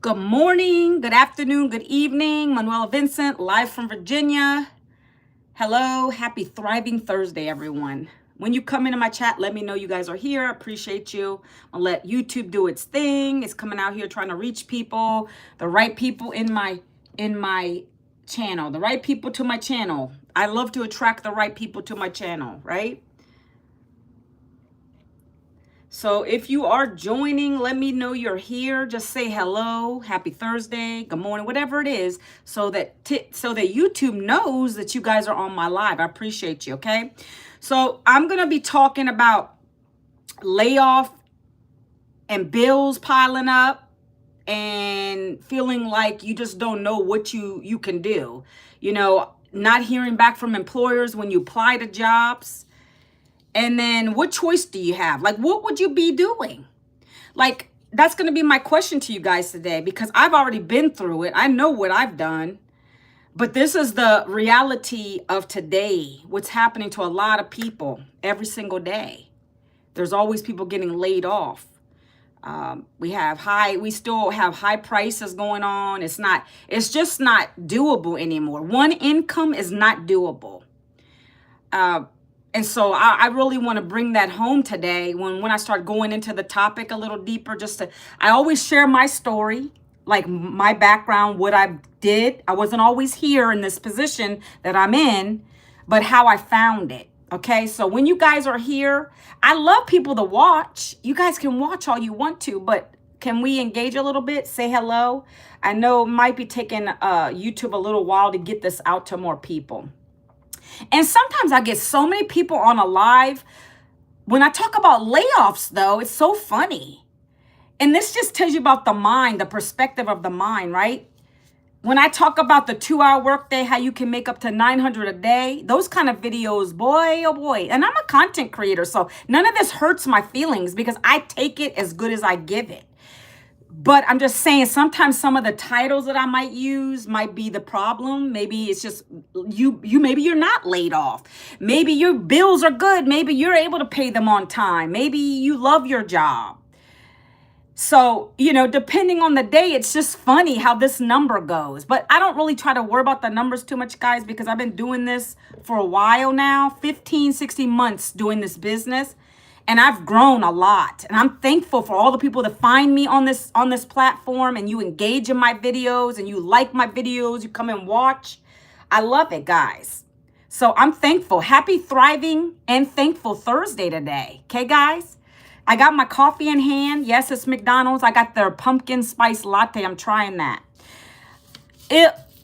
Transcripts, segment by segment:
Good morning, good afternoon, good evening. Manuela Vincent, live from Virginia. Hello, happy Thriving Thursday, everyone. When you come into my chat, let me know you guys are here. I appreciate you. I'll let YouTube do its thing. It's coming out here trying to reach people, the right people in my channel, the right people to my channel. I love to attract the right people to my channel, right? So if you are joining, let me know you're here. Just say hello, happy Thursday, good morning, whatever it is, so that YouTube knows that you guys are on my live. I appreciate you, okay? So I'm going to be talking about layoff and bills piling up and feeling like you just don't know what you can do. You know, not hearing back from employers when you apply to jobs. And then what choice do you have? Like, what would you be doing? Like, that's going to be my question to you guys today, because I've already been through it. I know what I've done. But this is the reality of today, what's happening to a lot of people every single day. There's always people getting laid off. We still have high prices going on. It's just not doable anymore. One income is not doable. And so I really want to bring that home today when I start going into the topic a little deeper. I always share my story, like my background, what I did. I wasn't always here in this position that I'm in, but how I found it. Okay, so when you guys are here, I love people to watch. You guys can watch all you want to, but can we engage a little bit? Say hello. I know it might be taking YouTube a little while to get this out to more people. And sometimes I get so many people on a live. When I talk about layoffs, though, it's so funny. And this just tells you about the mind, the perspective of the mind, right? When I talk about the 2-hour workday, how you can make up to $900 a day, those kind of videos, boy, oh boy. And I'm a content creator, so none of this hurts my feelings because I take it as good as I give it. But I'm just saying, sometimes some of the titles that I might use might be the problem. Maybe it's just maybe you're not laid off. Maybe your bills are good. Maybe you're able to pay them on time. Maybe you love your job. So, depending on the day, it's just funny how this number goes. But I don't really try to worry about the numbers too much, guys, because I've been doing this for a while now, 15, 16 months doing this business. And I've grown a lot, and I'm thankful for all the people that find me on this platform, and you engage in my videos and you like my videos, you come and watch. I love it, guys. So I'm thankful. Happy Thriving and Thankful Thursday today. Okay, guys? I got my coffee in hand. Yes, it's McDonald's. I got their pumpkin spice latte. I'm trying that.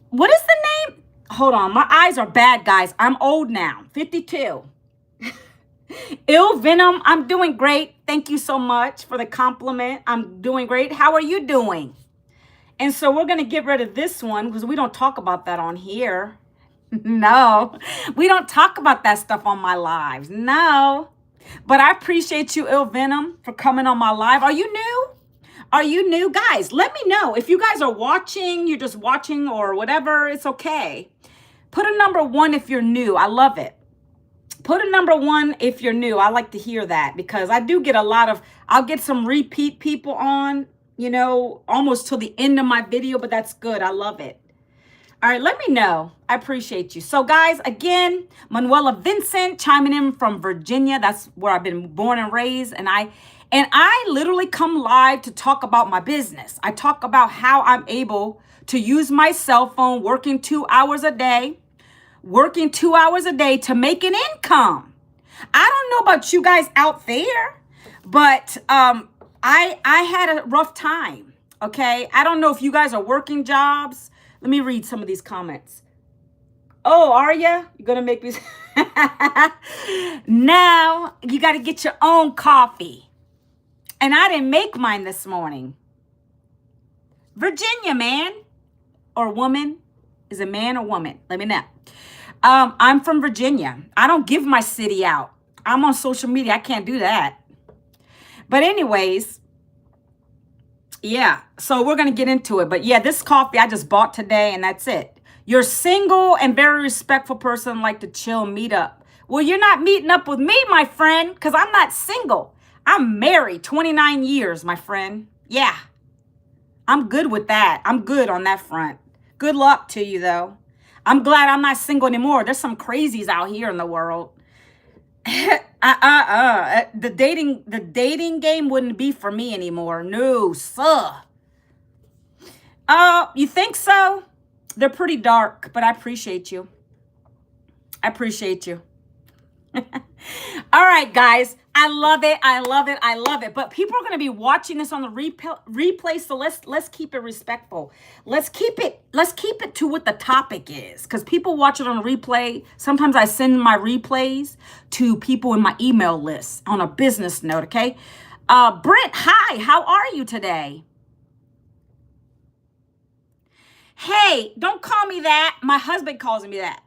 What is the name? Hold on. My eyes are bad, guys. I'm old now. 52. Ill Venom, I'm doing great. Thank you so much for the compliment. I'm doing great. How are you doing? And so we're going to get rid of this one because we don't talk about that on here. No, we don't talk about that stuff on my lives. No, but I appreciate you, Ill Venom, for coming on my live. Are you new? Are you new? Guys, let me know. If you guys are watching, you're just watching or whatever, it's okay. Put a number 1 if you're new. I love it. Put a number 1 if you're new. I like to hear that because I do get I'll get some repeat people on, almost till the end of my video, but that's good. I love it. All right, let me know. I appreciate you. So guys, again, Manuela Vincent chiming in from Virginia. That's where I've been born and raised. And I literally come live to talk about my business. I talk about how I'm able to use my cell phone, working 2 hours a day to make an income. I don't know about you guys out there, but I had a rough time, okay? I don't know if you guys are working jobs. Let me read some of these comments. Oh, are you? You're going to make me... Now, you got to get your own coffee. And I didn't make mine this morning. Virginia, man or woman. Is it man or woman? Let me know. I'm from Virginia. I don't give my city out. I'm on social media. I can't do that. But anyways, yeah. So we're going to get into it. But yeah, this coffee I just bought today and that's it. You're single and very respectful person, like to chill, meet up. Well, you're not meeting up with me, my friend, because I'm not single. I'm married 29 years, my friend. Yeah. I'm good with that. I'm good on that front. Good luck to you, though. I'm glad I'm not single anymore. There's some crazies out here in the world. The dating game wouldn't be for me anymore. No, sir. You think so? They're pretty dark, but I appreciate you. I appreciate you. All right, guys. I love it. I love it. I love it. But people are going to be watching this on the replay, so let's keep it respectful. Let's keep it to what the topic is, because people watch it on a replay. Sometimes I send my replays to people in my email list on a business note, okay? Brent, hi. How are you today? Hey, don't call me that. My husband calls me that.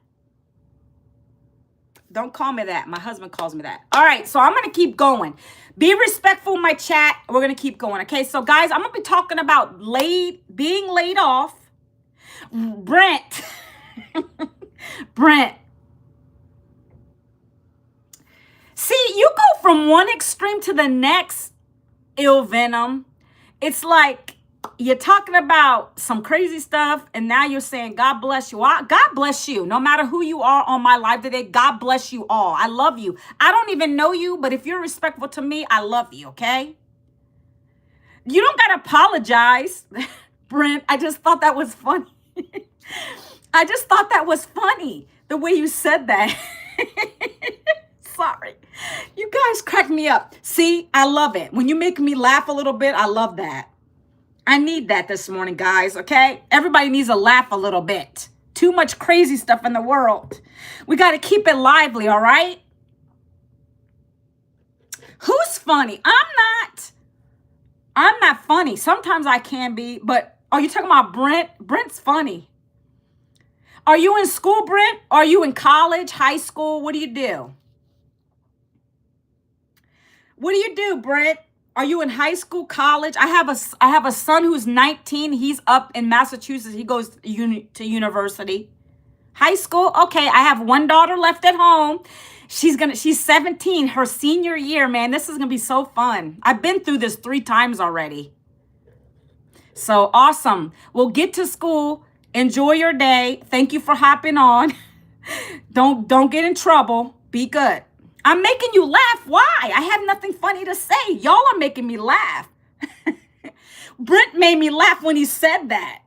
Don't call me that. My husband calls me that. All right, so I'm going to keep going. Be respectful in my chat. We're going to keep going, okay? So, guys, I'm going to be talking about being laid off. Brent. Brent. See, you go from one extreme to the next, ill venom. It's like you're talking about some crazy stuff, and now you're saying, God bless you. God bless you. No matter who you are on my live today, God bless you all. I love you. I don't even know you, but if you're respectful to me, I love you, okay? You don't got to apologize, Brent. I just thought that was funny. I just thought that was funny, the way you said that. Sorry. You guys crack me up. See, I love it. When you make me laugh a little bit, I love that. I need that this morning, guys, okay? Everybody needs to laugh a little bit. Too much crazy stuff in the world. We got to keep it lively, all right? Who's funny? I'm not funny. Sometimes I can be, but are you talking about Brent? Brent's funny. Are you in school, Brent? Are you in college, high school? What do you do? What do you do, Brent? Are you in high school, college? I have a son who's 19. He's up in Massachusetts. He goes to university. High school? Okay, I have one daughter left at home. She's 17, her senior year, man. This is gonna be so fun. I've been through this 3 times already. So awesome. Well, get to school. Enjoy your day. Thank you for hopping on. Don't get in trouble. Be good. I'm making you laugh. Why? I have nothing funny to say. Y'all are making me laugh. Brent made me laugh when he said that.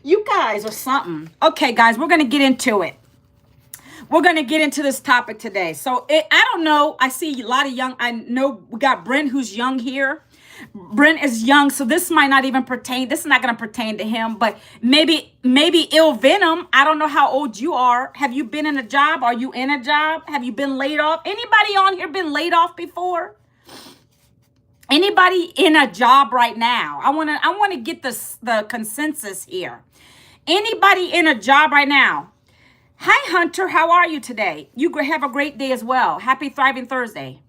You guys are something. Okay, guys, we're going to get into it. We're going to get into this topic today. So I don't know. I see a lot of young. I know we got Brent who's young here. Brent is young, so this might not even pertain. This is not going to pertain to him, but maybe ill venom. I don't know how old you are. Have you been in a job? Are you in a job? Have you been laid off? Anybody on here been laid off before? Anybody in a job right now? I want to get the consensus here. Anybody in a job right now? Hi, Hunter. How are you today? You have a great day as well. Happy Thriving Thursday.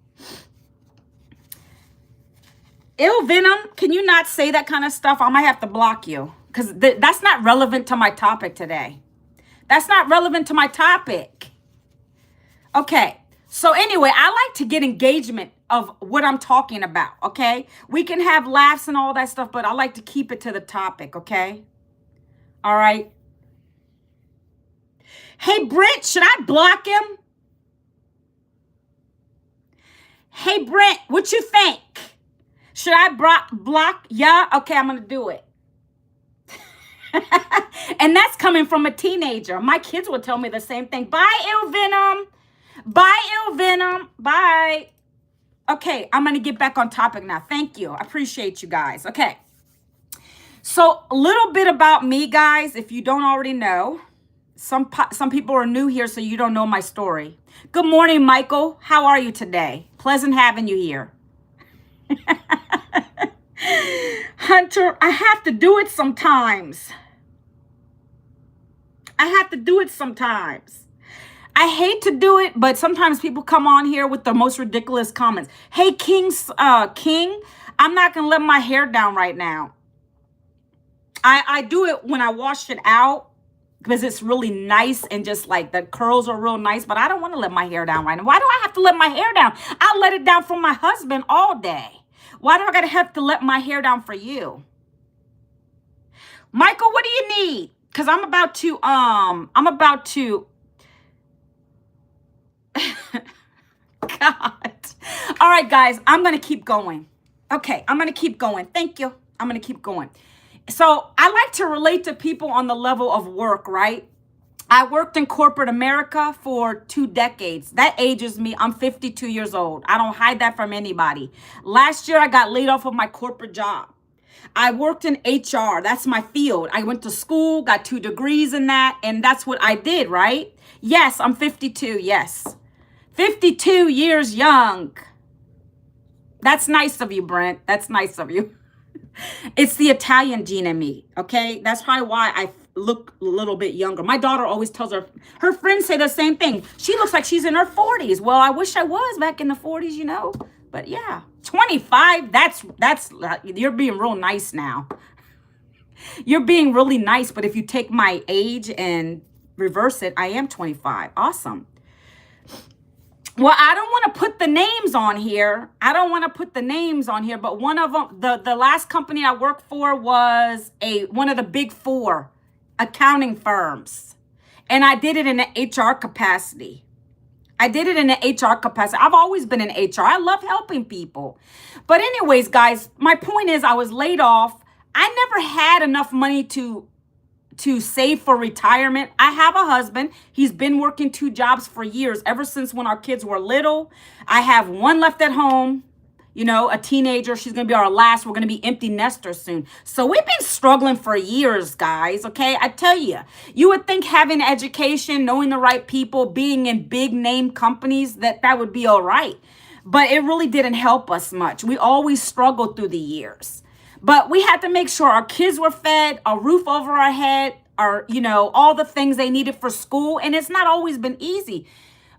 Ill venom, can you not say that kind of stuff? I might have to block you because that's not relevant to my topic today. That's not relevant to my topic. Okay. So anyway, I like to get engagement of what I'm talking about. Okay. We can have laughs and all that stuff, but I like to keep it to the topic. Okay. All right. Hey, Brent, should I block him? Hey, Brent, what you think? Should I block? Yeah? Okay, I'm going to do it. And that's coming from a teenager. My kids will tell me the same thing. Bye, ill venom. Bye, ill venom. Bye. Okay, I'm going to get back on topic now. Thank you. I appreciate you guys. Okay. So a little bit about me, guys, if you don't already know. Some people are new here, so you don't know my story. Good morning, Michael. How are you today? Pleasant having you here. Hunter, I have to do it sometimes. I hate to do it, but sometimes people come on here with the most ridiculous comments. Hey, King, I'm not going to let my hair down right now. I do it when I wash it out because it's really nice and just like the curls are real nice, but I don't want to let my hair down right now. Why do I have to let my hair down? I let it down for my husband all day. Why do I gotta have to let my hair down for you? Michael, what do you need? Because I'm about to, God. All right, guys, I'm going to keep going. Okay, I'm going to keep going. Thank you. I'm going to keep going. So I like to relate to people on the level of work, right? I worked in corporate America for 2 decades. That ages me. I'm 52 years old. I don't hide that from anybody. Last year, I got laid off of my corporate job. I worked in HR. That's my field. I went to school, got 2 degrees in that, and that's what I did, right? Yes, I'm 52. Yes. 52 years young. That's nice of you, Brent. That's nice of you. It's the Italian gene in me, okay? That's probably why I look a little bit younger. My daughter always tells her friends say the same thing. She looks like she's in her 40s. Well, I wish I was back in the 40s, you know. But yeah, 25, that's you're being real nice now. You're being really nice, but if you take my age and reverse it, I am 25. Awesome. Well, I don't want to put the names on here. But one of them, the last company I worked for was one of the big 4 accounting firms. And I did it in an HR capacity. I've always been in HR. I love helping people. But anyways, guys, my point is I was laid off. I never had enough money to save for retirement. I have a husband. He's been working 2 jobs for years, ever since when our kids were little. I have one left at home, you know, a teenager. She's going to be our last. We're going to be empty nesters soon. So we've been struggling for years, guys. Okay. I tell you, you would think having education, knowing the right people, being in big name companies, that would be all right. But it really didn't help us much. We always struggled through the years. But we had to make sure our kids were fed, a roof over our head, all the things they needed for school. And it's not always been easy.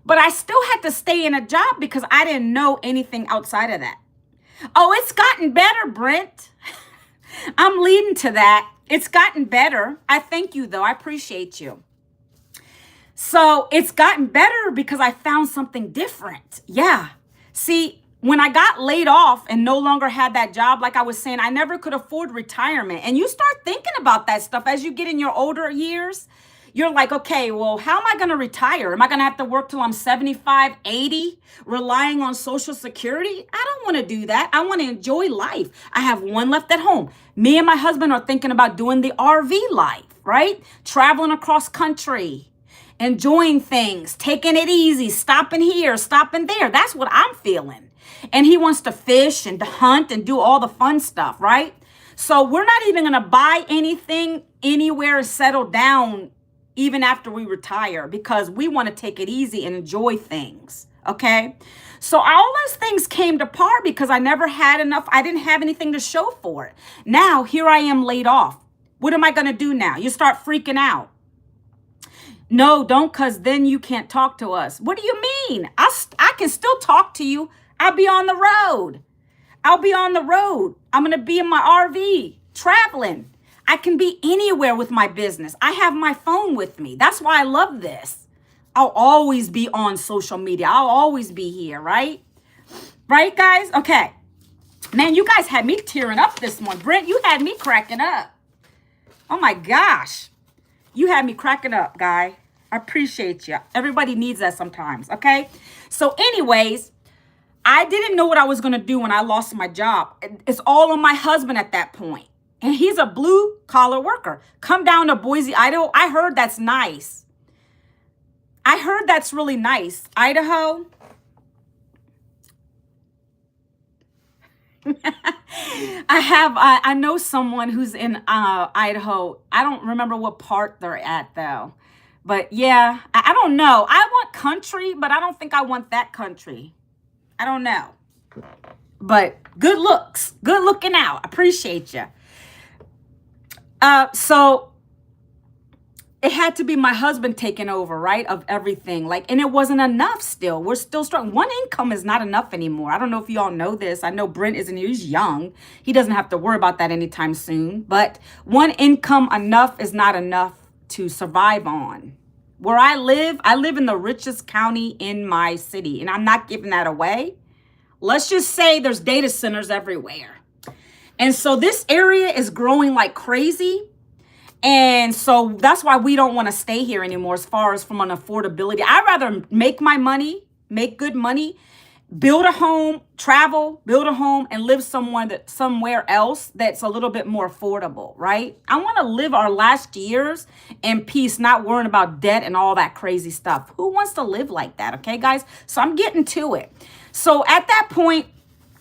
But I still had to stay in a job because I didn't know anything outside of that. Oh, it's gotten better, Brent. I'm leading to that. It's gotten better. I thank you, though. I appreciate you. So it's gotten better because I found something different. Yeah. See, when I got laid off and no longer had that job, like I was saying, I never could afford retirement. And you start thinking about that stuff as you get in your older years. You're like, okay, well, how am I going to retire? Am I going to have to work till I'm 75, 80, relying on Social Security? I don't want to do that. I want to enjoy life. I have one left at home. Me and my husband are thinking about doing the RV life, right? Traveling across country, enjoying things, taking it easy, stopping here, stopping there. That's what I'm feeling. And he wants to fish and to hunt and do all the fun stuff, right? So we're not even going to buy anything anywhere and settle down even after we retire because we want to take it easy and enjoy things, okay? So all those things came to par because I never had enough. I didn't have anything to show for it. Now, here I am laid off. What am I going to do now? You start freaking out. No, don't, because then you can't talk to us. What do you mean? I can still talk to you. I'll be on the road. I'm going to be in my RV traveling. I can be anywhere with my business. I have my phone with me. That's why I love this. I'll always be on social media. I'll always be here, right? Right, guys? Okay. Man, you guys had me tearing up this morning. Brent, you had me cracking up. Oh, my gosh. You had me cracking up, guy. I appreciate you. Everybody needs that sometimes, okay? So anyways, I didn't know what I was going to do when I lost my job. It's all on my husband at that point. And he's a blue collar worker. Come down to Boise, Idaho. I heard that's nice. I heard that's really nice. Idaho. I know someone who's in Idaho. I don't remember what part they're at though. But yeah, I don't know. I want country, but I don't think I want that country. I don't know. But good looks. Good looking out. Appreciate you. So it had to be my husband taking over, right, of everything. And it wasn't enough still. We're still struggling. One income is not enough anymore. I don't know if you all know this. I know Brent isn't, he's young. He doesn't have to worry about that anytime soon. But one income enough is not enough to survive on. Where I live in the richest county in my city. And I'm not giving that away. Let's just say there's data centers everywhere. And so this area is growing like crazy. And so that's why we don't want to stay here anymore as far as from an affordability. I'd rather make my money, make good money, build a home, travel, build a home, and live somewhere else that's a little bit more affordable, right? I want to live our last years in peace, not worrying about debt and all that crazy stuff. Who wants to live like that? Okay, guys? So I'm getting to it. So at that point,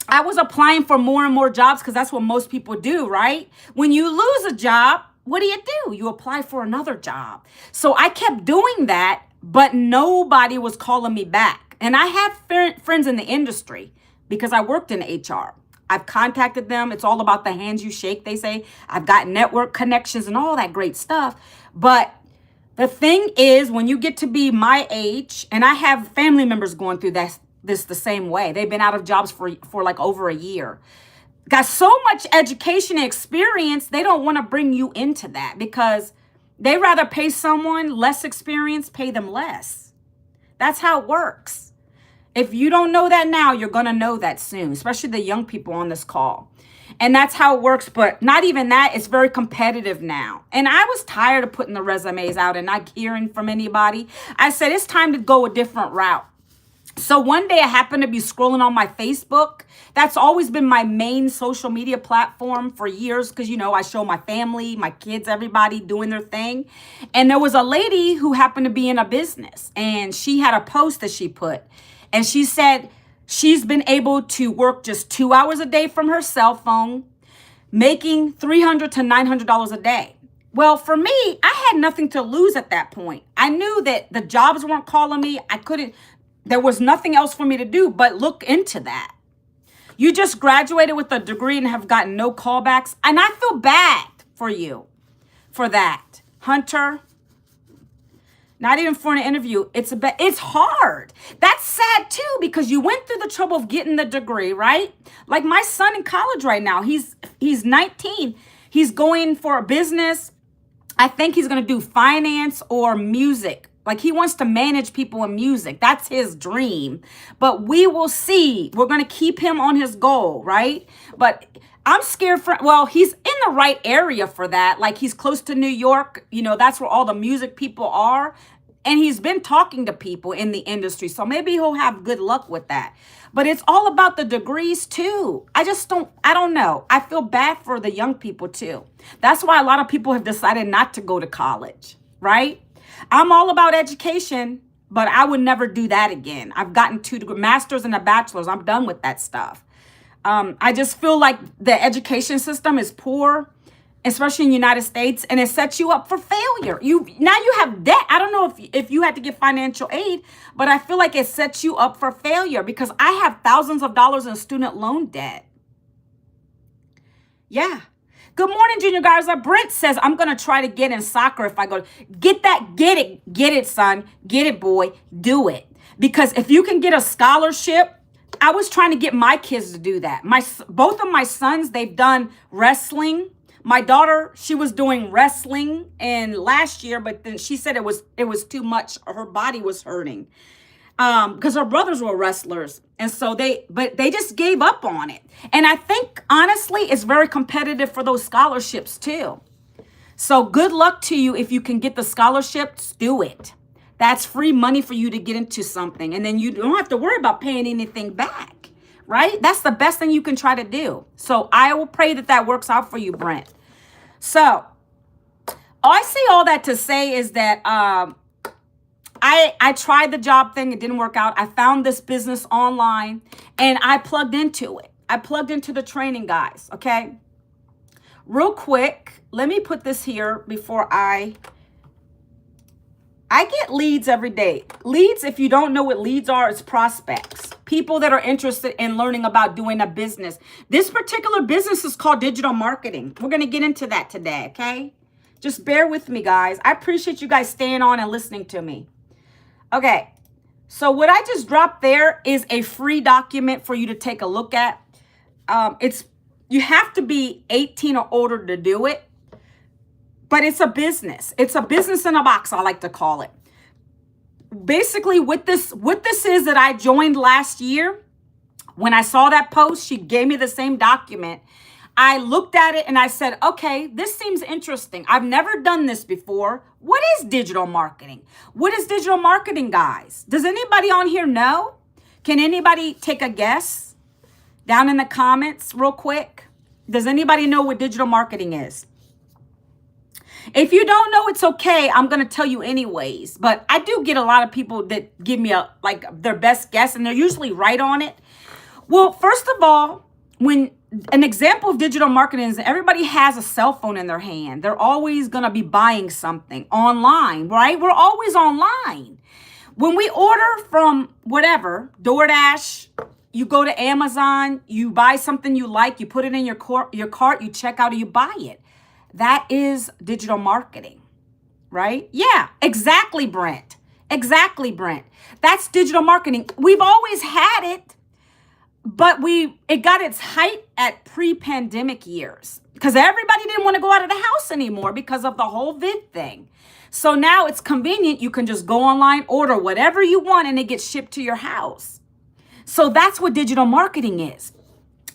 I was applying for more and more jobs because that's what most people do, right? When you lose a job, what do? You apply for another job. So I kept doing that, but nobody was calling me back. And I have friends in the industry because I worked in HR. I've contacted them. It's all about the hands you shake, they say. I've got network connections and all that great stuff. But the thing is, when you get to be my age, and I have family members going through this the same way. They've been out of jobs for like over a year. Got so much education and experience, they don't want to bring you into that because they rather pay someone less experienced, pay them less. That's how it works. If you don't know that now, you're going to know that soon, especially the young people on this call. And that's how it works. But not even that, it's very competitive now. And I was tired of putting the resumes out and not hearing from anybody. I said, it's time to go a different route. So one day I happened to be scrolling on my Facebook. That's always been my main social media platform for years because, you know, I show my family, my kids, everybody doing their thing. And there was a lady who happened to be in a business and she had a post that she put. And she said she's been able to work just 2 hours a day from her cell phone, making $300 to $900 a day. Well, for me, I had nothing to lose at that point. I knew that the jobs weren't calling me. There was nothing else for me to do but look into that. You just graduated with a degree and have gotten no callbacks. And I feel bad for you for that. Hunter, not even for an interview. It's hard. That's sad too, because you went through the trouble of getting the degree, right? Like my son in college right now, he's 19. He's going for a business. I think he's going to do finance or music. Like he wants to manage people in music. That's his dream. But we will see. We're going to keep him on his goal, right? But I'm scared he's in the right area for that. Like he's close to New York. You know, that's where all the music people are. And he's been talking to people in the industry. So maybe he'll have good luck with that. But it's all about the degrees too. I don't know. I feel bad for the young people too. That's why a lot of people have decided not to go to college, right? I'm all about education, but I would never do that again. I've gotten 2 masters and a bachelor's. I'm done with that stuff. I just feel like the education system is poor, especially in the United States, and it sets you up for failure. Now you have debt. I don't know if you had to get financial aid, but I feel like it sets you up for failure because I have thousands of dollars in student loan debt. Yeah. Good morning, Junior Garza. Brent says, I'm going to try to get in soccer if I go. Get it, son. Get it, boy. Do it. Because if you can get a scholarship, I was trying to get my kids to do that. Both of my sons, they've done wrestling. My daughter, she was doing wrestling last year, but then she said it was too much. Her body was hurting. Because her brothers were wrestlers. And so they just gave up on it. And I think, honestly, it's very competitive for those scholarships too. So good luck to you if you can get the scholarships, do it. That's free money for you to get into something. And then you don't have to worry about paying anything back, right? That's the best thing you can try to do. So I will pray that works out for you, Brent. So I say all that to say is that, I tried the job thing. It didn't work out. I found this business online and I plugged into it. I plugged into the training, guys. Okay. Real quick. Let me put this here before I get leads every day. Leads, if you don't know what leads are, it's prospects. People that are interested in learning about doing a business. This particular business is called digital marketing. We're going to get into that today. Okay. Just bear with me, guys. I appreciate you guys staying on and listening to me. Okay, so what I just dropped there is a free document for you to take a look at. You have to be 18 or older to do it, but it's a business. It's a business in a box, I like to call it. Basically, what this is that I joined last year, When I saw that post, she gave me the same document. I looked at it and I said, okay, this seems interesting. I've never done this before. What is digital marketing? What is digital marketing, guys? Does anybody on here know? Can anybody take a guess down in the comments real quick? Does anybody know what digital marketing is? If you don't know, it's okay. I'm going to tell you anyways. But I do get a lot of people that give me their best guess, and they're usually right on it. Well, first of all, when an example of digital marketing is everybody has a cell phone in their hand. They're always going to be buying something online, right? We're always online. When we order from whatever, DoorDash, you go to Amazon, you buy something you like, you put it in your cart, you check out, and you buy it. That is digital marketing, right? Yeah, exactly, Brent. Exactly, Brent. That's digital marketing. We've always had it, but it got its height at pre-pandemic years because everybody didn't want to go out of the house anymore because of the whole vid thing. So now it's convenient. You can just go online, order whatever you want, and it gets shipped to your house. So that's what digital marketing is.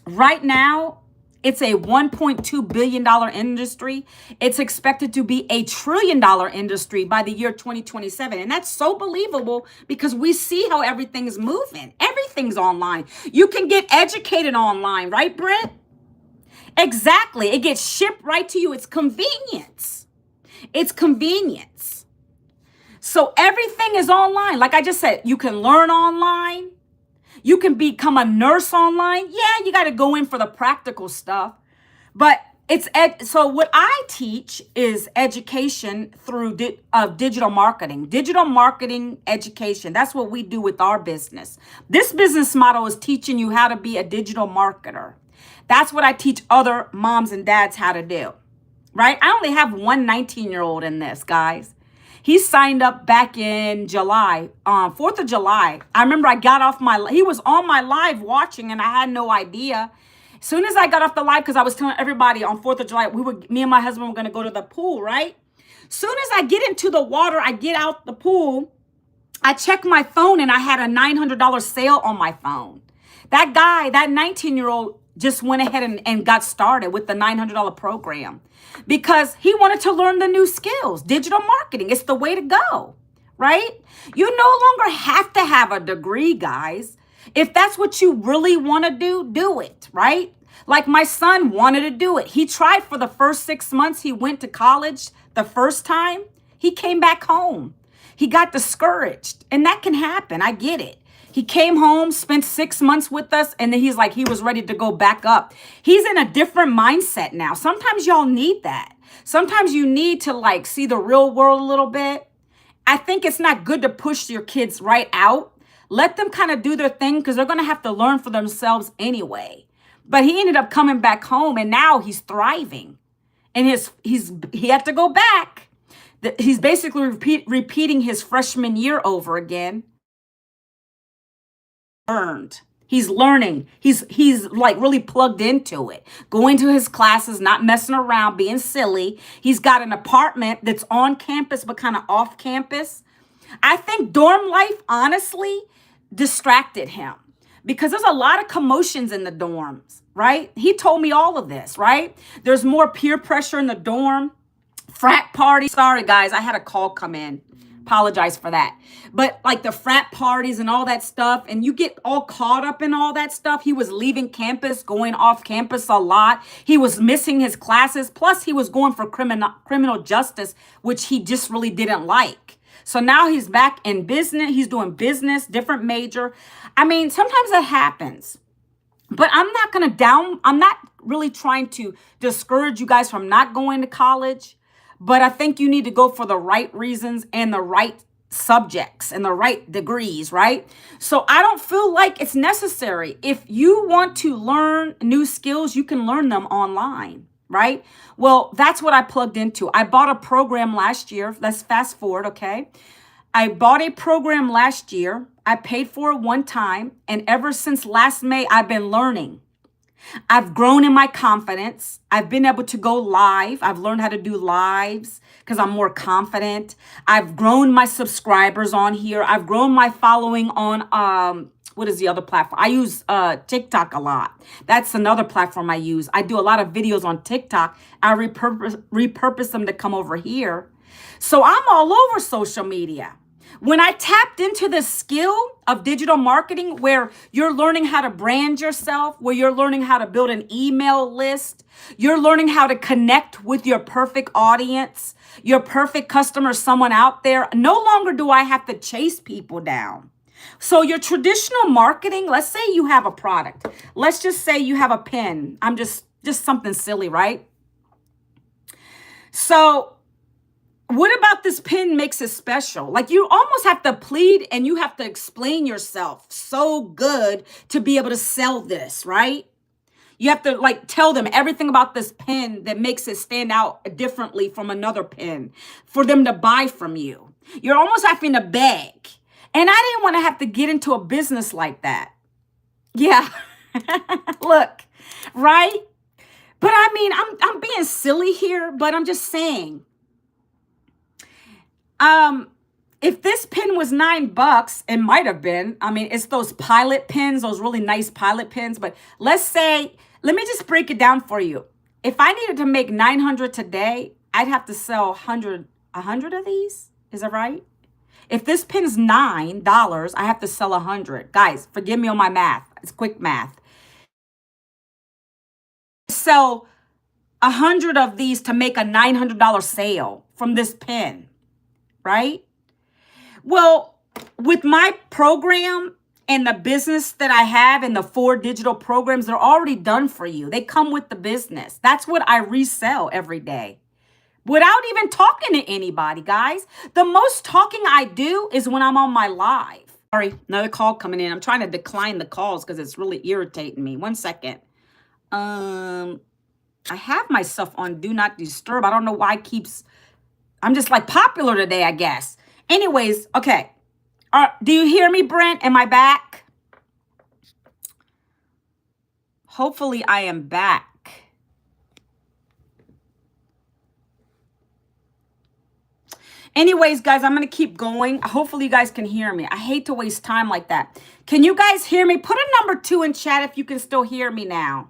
Right now, it's a $1.2 billion industry. It's expected to be a $1 trillion industry by the year 2027. And that's so believable because we see how everything is moving. Everything's online. You can get educated online, right, Brent? Exactly. It gets shipped right to you. It's convenience. It's convenience. So everything is online. Like I just said, you can learn online. You can become a nurse online. Yeah, you got to go in for the practical stuff. But so what I teach is education through digital marketing education. That's what we do with our business. This business model is teaching you how to be a digital marketer. That's what I teach other moms and dads how to do, right? I only have one 19-year-old in this, guys. He signed up back in July, 4th of July. I remember I got off he was on my live watching and I had no idea. As soon as I got off the live, because I was telling everybody on 4th of July, me and my husband were going to go to the pool, right? Soon as I get into the water, I get out the pool, I check my phone and I had a $900 sale on my phone. That guy, that 19-year-old just went ahead and got started with the $900 program because he wanted to learn the new skills. Digital marketing, it's the way to go, right? You no longer have to have a degree, guys. If that's what you really want to do, do it, right? Like my son wanted to do it. He tried for the first 6 months. He went to college the first time. He came back home. He got discouraged, and that can happen. I get it. He came home, spent 6 months with us, and then he was ready to go back up. He's in a different mindset now. Sometimes y'all need that. Sometimes you need to see the real world a little bit. I think it's not good to push your kids right out. Let them kind of do their thing because they're going to have to learn for themselves anyway. But he ended up coming back home, and now he's thriving. And he had to go back. He's basically repeating his freshman year over again. He's learning. He's really plugged into it, going to his classes, not messing around, being silly. He's got an apartment that's on campus, but kind of off campus. I think dorm life, honestly, distracted him because there's a lot of commotions in the dorms, right? He told me all of this, right? There's more peer pressure in the dorm, frat party. Sorry, guys, I had a call come in. Apologize for that. But the frat parties and all that stuff, and you get all caught up in all that stuff. He was leaving campus, going off campus a lot. He was missing his classes. Plus, he was going for criminal justice, which he just really didn't like. So now he's back in business. He's doing business, different major. I mean, sometimes that happens. But I'm not really trying to discourage you guys from not going to college. But I think you need to go for the right reasons and the right subjects and the right degrees, right? So I don't feel like it's necessary. If you want to learn new skills, you can learn them online, right? Well, that's what I plugged into. I bought a program last year. Let's fast forward, okay? I bought a program last year. I paid for it one time. And ever since last May, I've been learning. I've grown in my confidence. I've been able to go live. I've learned how to do lives because I'm more confident. I've grown my subscribers on here. I've grown my following on What is the other platform? I use TikTok a lot. That's another platform I use. I do a lot of videos on TikTok. I repurpose them to come over here. So I'm all over social media. When I tapped into the skill of digital marketing, where you're learning how to brand yourself, where you're learning how to build an email list, you're learning how to connect with your perfect audience, your perfect customer, someone out there. No longer do I have to chase people down. So your traditional marketing, let's say you have a product. Let's just say you have a pen. I'm just something silly, right? So what about this pen makes it special? Like, you almost have to plead and you have to explain yourself so good to be able to sell this, right? You have to like tell them everything about this pen that makes it stand out differently from another pen for them to buy from you. You're almost having to beg. And I didn't want to have to get into a business like that. Yeah. Look, right? But I mean, I'm being silly here, but I'm just saying. If this pen was $9, it might have been. I mean, it's those pilot pens, those really nice pilot pens. But let's say, let me just break it down for you. If I needed to make 900 today, I'd have to sell 100 of these. Is that right? If this pen's $9, I have to sell 100. Guys, forgive me on my math. It's quick math. Sell 100 of these to make a $900 sale from this pen, right? Well, with my program and the business that I have and the 4 digital programs, they're already done for you. They come with the business. That's what I resell every day without even talking to anybody, guys. The most talking I do is when I'm on my live. Sorry, another call coming in. I'm trying to decline the calls because it's really irritating me. 1 second. I have myself on Do Not Disturb. I don't know why I'm just like popular today, I guess. Anyways, okay. Do you hear me, Brent? Am I back? Hopefully I am back. Anyways, guys, I'm going to keep going. Hopefully you guys can hear me. I hate to waste time like that. Can you guys hear me? Put a number 2 in chat if you can still hear me now.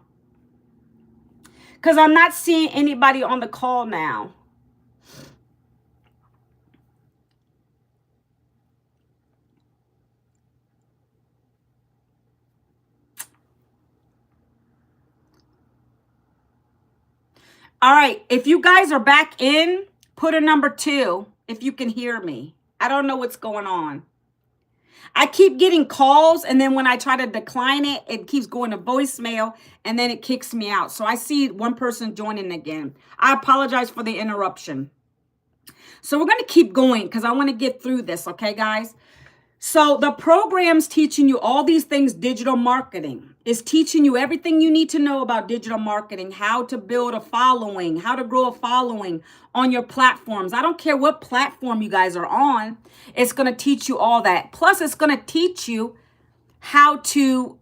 Because I'm not seeing anybody on the call now. All right. If you guys are back in, put a number 2 if you can hear me. I don't know what's going on. I keep getting calls, and then when I try to decline it, it keeps going to voicemail, and then it kicks me out. So I see one person joining again. I apologize for the interruption. So we're going to keep going because I want to get through this, okay, guys? So the program's teaching you all these things. Digital marketing is teaching you everything you need to know about digital marketing, how to build a following, how to grow a following on your platforms. I don't care what platform you guys are on. It's going to teach you all that. Plus, it's going to teach you how to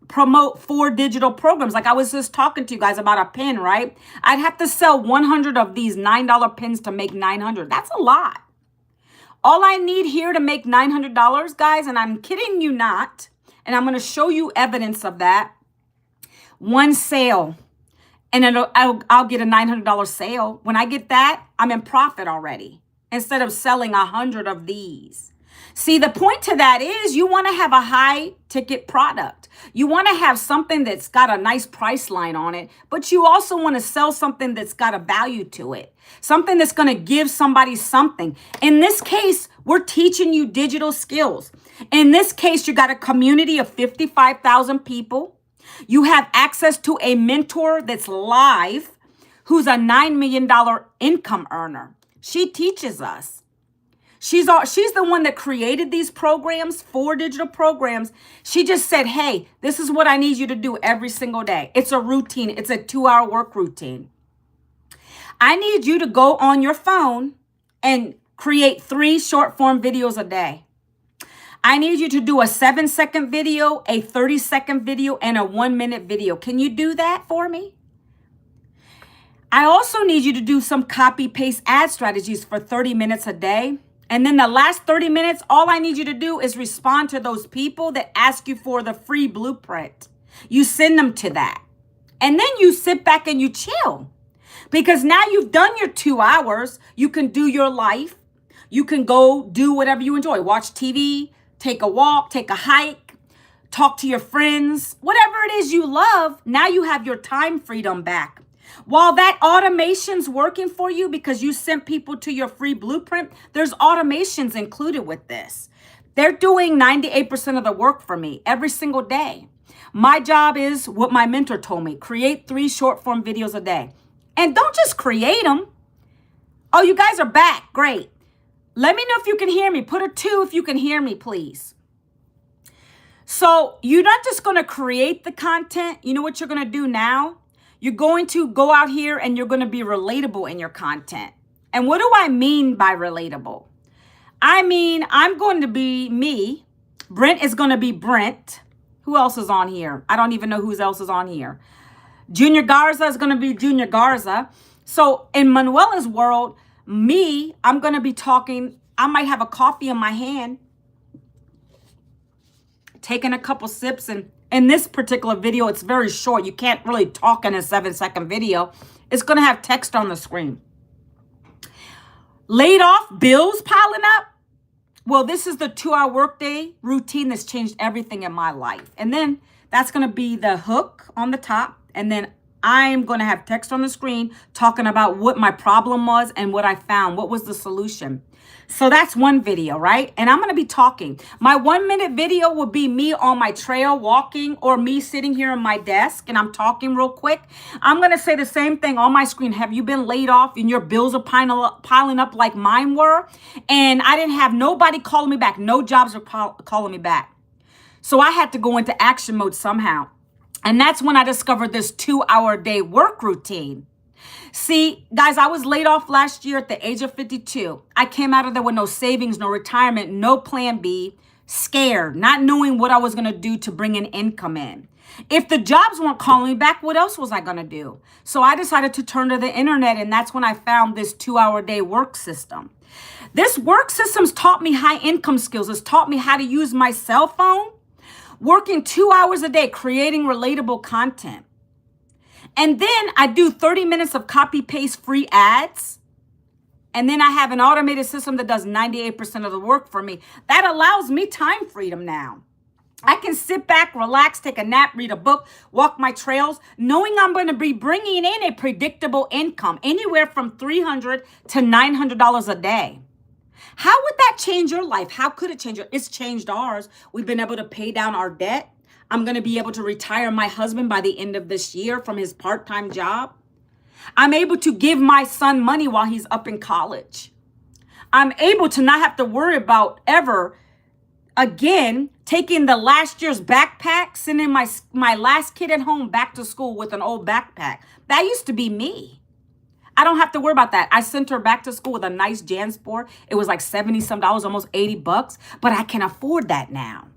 promote 4 digital programs. Like I was just talking to you guys about a pen, right? I'd have to sell 100 of these $9 pens to make 900. That's a lot. All I need here to make $900, guys, and I'm kidding you not, and I'm going to show you evidence of that, 1 sale, and I'll get a $900 sale. When I get that, I'm in profit already instead of selling 100 of these. See, the point to that is you want to have a high ticket product. You want to have something that's got a nice price line on it, but you also want to sell something that's got a value to it. Something that's going to give somebody something. In this case, we're teaching you digital skills. In this case, you got a community of 55,000 people. You have access to a mentor that's live, who's a $9 million income earner. She teaches us. She's the one that created these programs, 4 digital programs. She just said, hey, this is what I need you to do every single day. It's a routine. It's a 2-hour work routine. I need you to go on your phone and create 3 short form videos a day. I need you to do a 7-second video, a 30-second video, and a 1-minute video. Can you do that for me? I also need you to do some copy paste ad strategies for 30 minutes a day. And then the last 30 minutes, all I need you to do is respond to those people that ask you for the free blueprint. You send them to that. And then you sit back and you chill. Because now you've done your 2 hours. You can do your life. You can go do whatever you enjoy. Watch TV, take a walk, take a hike, talk to your friends. Whatever it is you love, now you have your time freedom back. While that automation's working for you because you sent people to your free blueprint, there's automations included with this. They're doing 98% of the work for me every single day. My job is what my mentor told me, create 3 short form videos a day. And don't just create them. Oh, you guys are back. Great. Let me know if you can hear me. Put a 2 if you can hear me, please. So you're not just going to create the content. You know what you're going to do now? You're going to go out here and you're going to be relatable in your content. And what do I mean by relatable? I mean, I'm going to be me. Brent is going to be Brent. Who else is on here? I don't even know who else is on here. Junior Garza is going to be Junior Garza. So in Manuela's world, me, I'm going to be talking. I might have a coffee in my hand, taking a couple sips. And in this particular video, it's very short. You can't really talk in a 7-second video. It's going to have text on the screen. Laid off, bills piling up. Well, this is the 2-hour workday routine that's changed everything in my life. And then that's going to be the hook on the top. And then I'm going to have text on the screen talking about what my problem was and what I found. What was the solution? So that's one video, right? And I'm going to be talking. My 1-minute video will be me on my trail walking or me sitting here on my desk and I'm talking real quick. I'm going to say the same thing on my screen. Have you been laid off and your bills are piling up like mine were? And I didn't have nobody calling me back. No jobs were calling me back. So I had to go into action mode somehow. And that's when I discovered this 2-hour day work routine. See, guys, I was laid off last year at the age of 52. I came out of there with no savings, no retirement, no plan B, scared, not knowing what I was going to do to bring an income in. If the jobs weren't calling me back, what else was I going to do? So I decided to turn to the internet, and that's when I found this 2-hour day work system. This work system's taught me high income skills. It's taught me how to use my cell phone, working 2 hours a day, creating relatable content. And then I do 30 minutes of copy paste free ads. And then I have an automated system that does 98% of the work for me. That allows me time freedom now. I can sit back, relax, take a nap, read a book, walk my trails, knowing I'm going to be bringing in a predictable income, anywhere from $300 to $900 a day. How would that change your life? How could it change it? It's changed ours. We've been able to pay down our debt. I'm going to be able to retire my husband by the end of this year from his part-time job. I'm able to give my son money while he's up in college. I'm able to not have to worry about ever again taking the last year's backpack, sending my last kid at home back to school with an old backpack. That used to be me. I don't have to worry about that. I sent her back to school with a nice JanSport. It was like 70 some dollars, almost $80, but I can afford that now.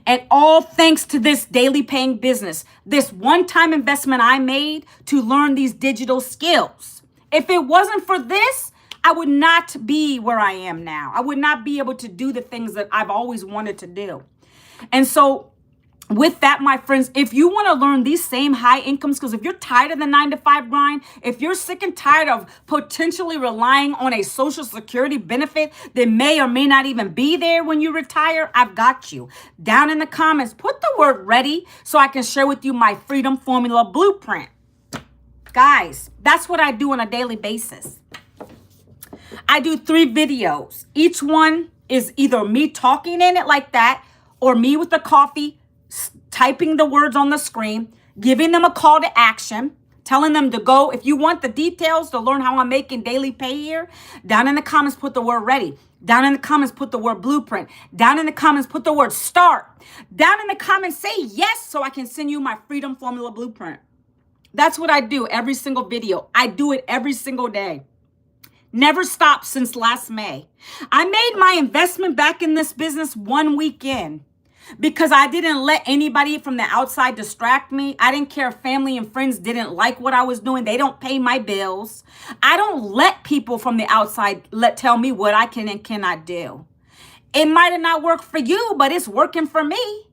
And all thanks to this daily paying business, this one-time investment I made to learn these digital skills. If it wasn't for this, I would not be where I am now. I would not be able to do the things that I've always wanted to do. And so with that, my friends, if you want to learn these same high income skills, if you're tired of the 9-to-5 grind, if you're sick and tired of potentially relying on a social security benefit that may or may not even be there when you retire, I've got you. Down in the comments, put the word ready so I can share with you my freedom formula blueprint. Guys, that's what I do on a daily basis. I do 3 videos. Each one is either me talking in it like that or me with the coffee, typing the words on the screen, giving them a call to action, telling them to go. If you want the details to learn how I'm making daily pay here, down in the comments, put the word ready. Down in the comments, put the word blueprint. Down in the comments, put the word start. Down in the comments, say yes so I can send you my freedom formula blueprint. That's what I do every single video. I do it every single day. Never stopped since last May. I made my investment back in this business 1 week in. because I didn't let anybody from the outside distract me. I didn't care if family and friends didn't like what I was doing. They don't pay my bills. I don't let people from the outside tell me what I can and cannot do. It might have not worked for you, but it's working for me.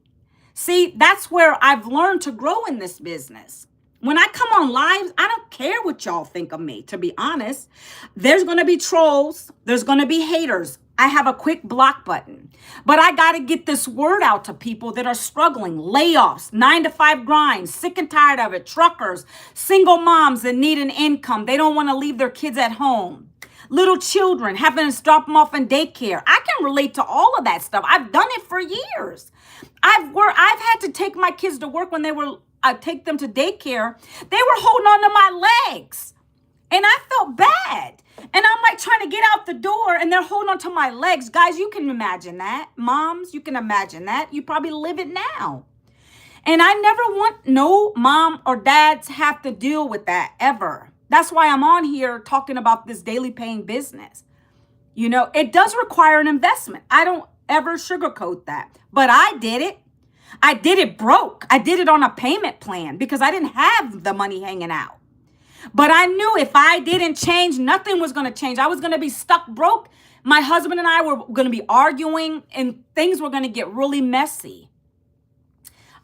See, that's where I've learned to grow in this business. When I come on lives, I don't care what y'all think of me, to be honest. There's going to be trolls. There's going to be haters. I have a quick block button. But I got to get this word out to people that are struggling. Layoffs, 9-to-5 grinds, sick and tired of it. Truckers, single moms that need an income. They don't want to leave their kids at home. Little children, having to drop them off in daycare. I can relate to all of that stuff. I've done it for years. I've had to take my kids to work when I take them to daycare. They were holding on to my legs. And I felt bad. And I'm like trying to get out the door and they're holding on to my legs. Guys, you can imagine that. Moms, you can imagine that. You probably live it now. And I never want no mom or dad to have to deal with that ever. That's why I'm on here talking about this daily paying business. You know, it does require an investment. I don't ever sugarcoat that. But I did it. I did it broke. I did it on a payment plan because I didn't have the money hanging out. But I knew if I didn't change, nothing was going to change. I was going to be stuck broke. My husband and I were going to be arguing and things were going to get really messy.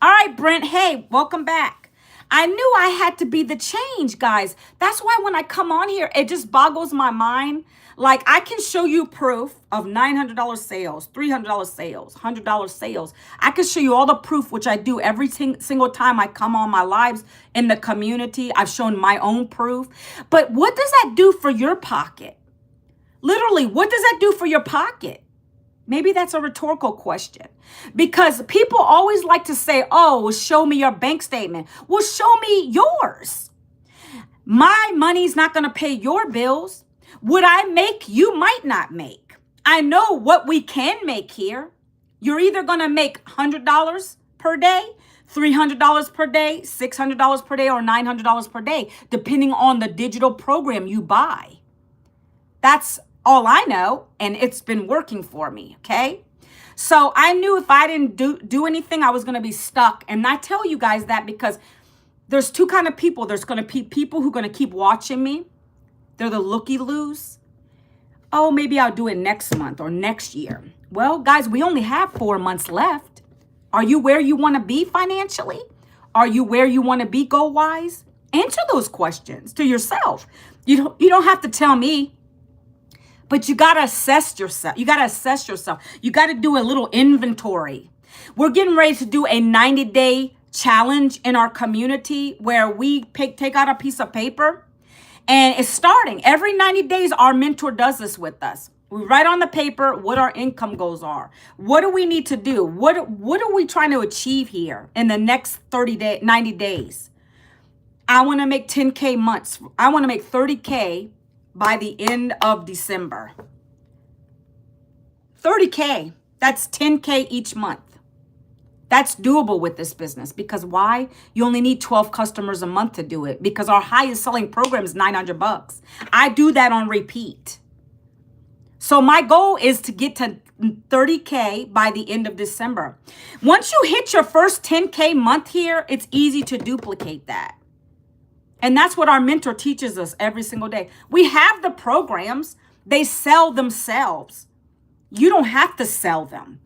All right, Brent. Hey, welcome back. I knew I had to be the change, guys. That's why when I come on here, it just boggles my mind. Like, I can show you proof of $900 sales, $300 sales, $100 sales. I can show you all the proof, which I do every single time I come on my lives in the community. I've shown my own proof. But what does that do for your pocket? Literally, what does that do for your pocket? Maybe that's a rhetorical question because people always like to say, oh, well, show me your bank statement. Well, show me yours. My money's not going to pay your bills. What I make, you might not make. I know what we can make here. You're either going to make $100 per day, $300 per day, $600 per day, or $900 per day, depending on the digital program you buy. That's all I know, and it's been working for me, okay? So I knew if I didn't do anything, I was going to be stuck. And I tell you guys that because there's two kind of people. There's going to be people who are going to keep watching me. They're the looky-loos. Oh, maybe I'll do it next month or next year. Well, guys, we only have 4 months left. Are you where you want to be financially? Are you where you want to be goal-wise? Answer those questions to yourself. You don't have to tell me. But you got to assess yourself. You got to assess yourself. You got to do a little inventory. We're getting ready to do a 90-day challenge in our community where we take out a piece of paper and it's starting. Every 90 days, our mentor does this with us. We write on the paper what our income goals are. What do we need to do? What are we trying to achieve here in the next 90 days? I want to make 10K months. I want to make 30K by the end of December. 30K, that's 10K each month. That's doable with this business because why? You only need 12 customers a month to do it because our highest selling program is $900. I do that on repeat. So my goal is to get to 30K by the end of December. Once you hit your first 10K month here, it's easy to duplicate that. And that's what our mentor teaches us every single day. We have the programs. They sell themselves. You don't have to sell them.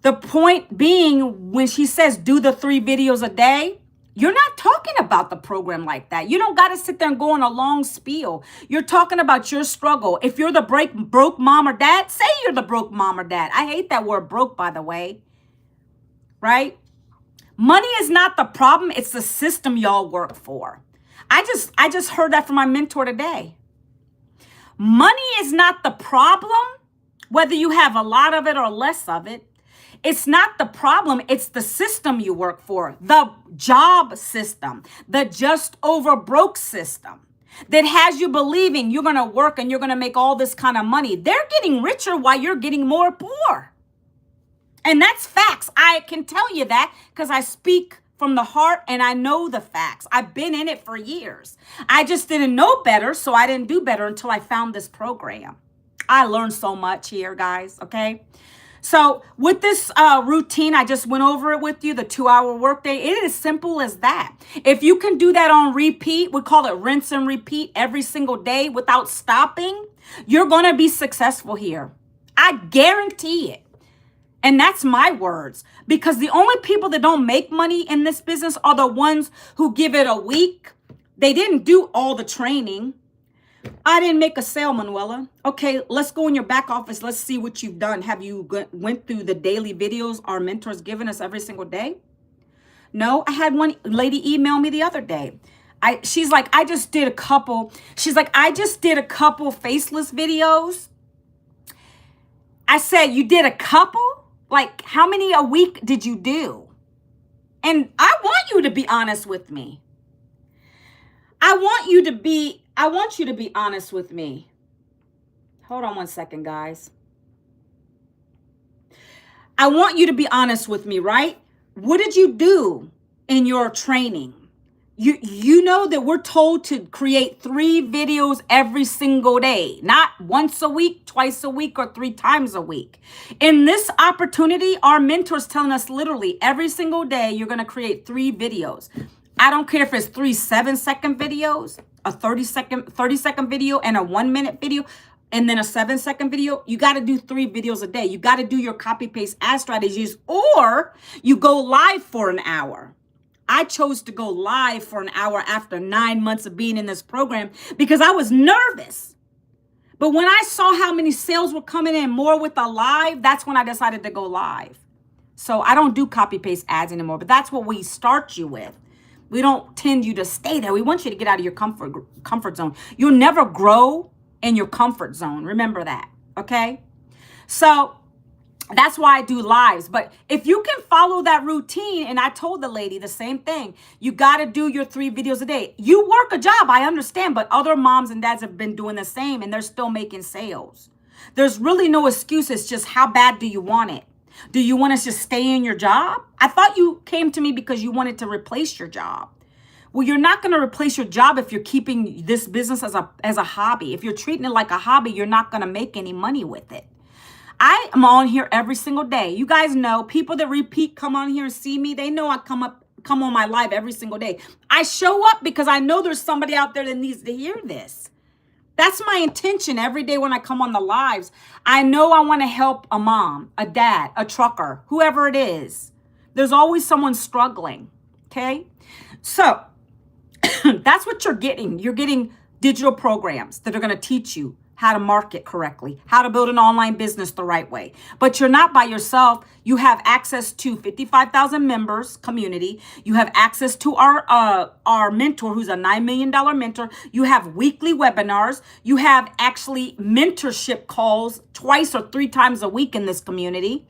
The point being, when she says do the 3 videos a day, you're not talking about the program like that. You don't got to sit there and go on a long spiel. You're talking about your struggle. If you're the broke mom or dad, say you're the broke mom or dad. I hate that word broke, by the way. Right? Money is not the problem. It's the system y'all work for. I just heard that from my mentor today. Money is not the problem, whether you have a lot of it or less of it. It's not the problem. It's the system you work for, the job system, the just over broke system that has you believing you're going to work and you're going to make all this kind of money. They're getting richer while you're getting more poor. And that's facts. I can tell you that because I speak from the heart and I know the facts. I've been in it for years. I just didn't know better, so I didn't do better until I found this program. I learned so much here, guys, okay? So with this routine, I just went over it with you, the 2-hour workday. It is simple as that. If you can do that on repeat, we call it rinse and repeat every single day without stopping, you're going to be successful here. I guarantee it. And that's my words, because the only people that don't make money in this business are the ones who give it a week. They didn't do all the training. I didn't make a sale, Manuela. Okay, let's go in your back office. Let's see what you've done. Have you went through the daily videos our mentors given us every single day? No, I had one lady email me the other day. She's like, I just did a couple. She's like, I just did a couple faceless videos. I said, you did a couple? Like, how many a week did you do? And I want you to be honest with me. I want you to be honest with me. Hold on one second, guys. I want you to be honest with me, right? What did you do in your training? You know that we're told to create 3 videos every single day, not once a week, twice a week, or 3 times a week. In this opportunity, our mentors telling us literally every single day, you're going to create 3 videos. I don't care if it's 3 7-second videos, a 30-second video, and a 1-minute video, and then a 7-second video. You got to do 3 videos a day. You got to do your copy paste ad strategies, or you go live for an hour. I chose to go live for an hour after 9 months of being in this program because I was nervous. But when I saw how many sales were coming in more with the live, that's when I decided to go live. So I don't do copy paste ads anymore, but that's what we start you with. We don't tend you to stay there. We want you to get out of your comfort zone. You'll never grow in your comfort zone. Remember that, okay? So that's why I do lives. But if you can follow that routine, and I told the lady the same thing, you got to do your 3 videos a day. You work a job, I understand, but other moms and dads have been doing the same, and they're still making sales. There's really no excuse. It's just, how bad do you want it? Do you want to just stay in your job? I thought you came to me because you wanted to replace your job. Well, you're not going to replace your job if you're keeping this business as a hobby. If you're treating it like a hobby, you're not going to make any money with it. I am on here every single day. You guys know, people that repeat come on here and see me. They know I come on my live every single day. I show up because I know there's somebody out there that needs to hear this. That's my intention every day when I come on the lives. I know I want to help a mom, a dad, a trucker, whoever it is. There's always someone struggling, okay? So that's what you're getting. You're getting digital programs that are going to teach you how to market correctly, how to build an online business the right way. But you're not by yourself. You have access to 55,000 members community. You have access to our mentor, who's a $9 million mentor. You have weekly webinars. You have actually mentorship calls 2 or 3 times a week in this community.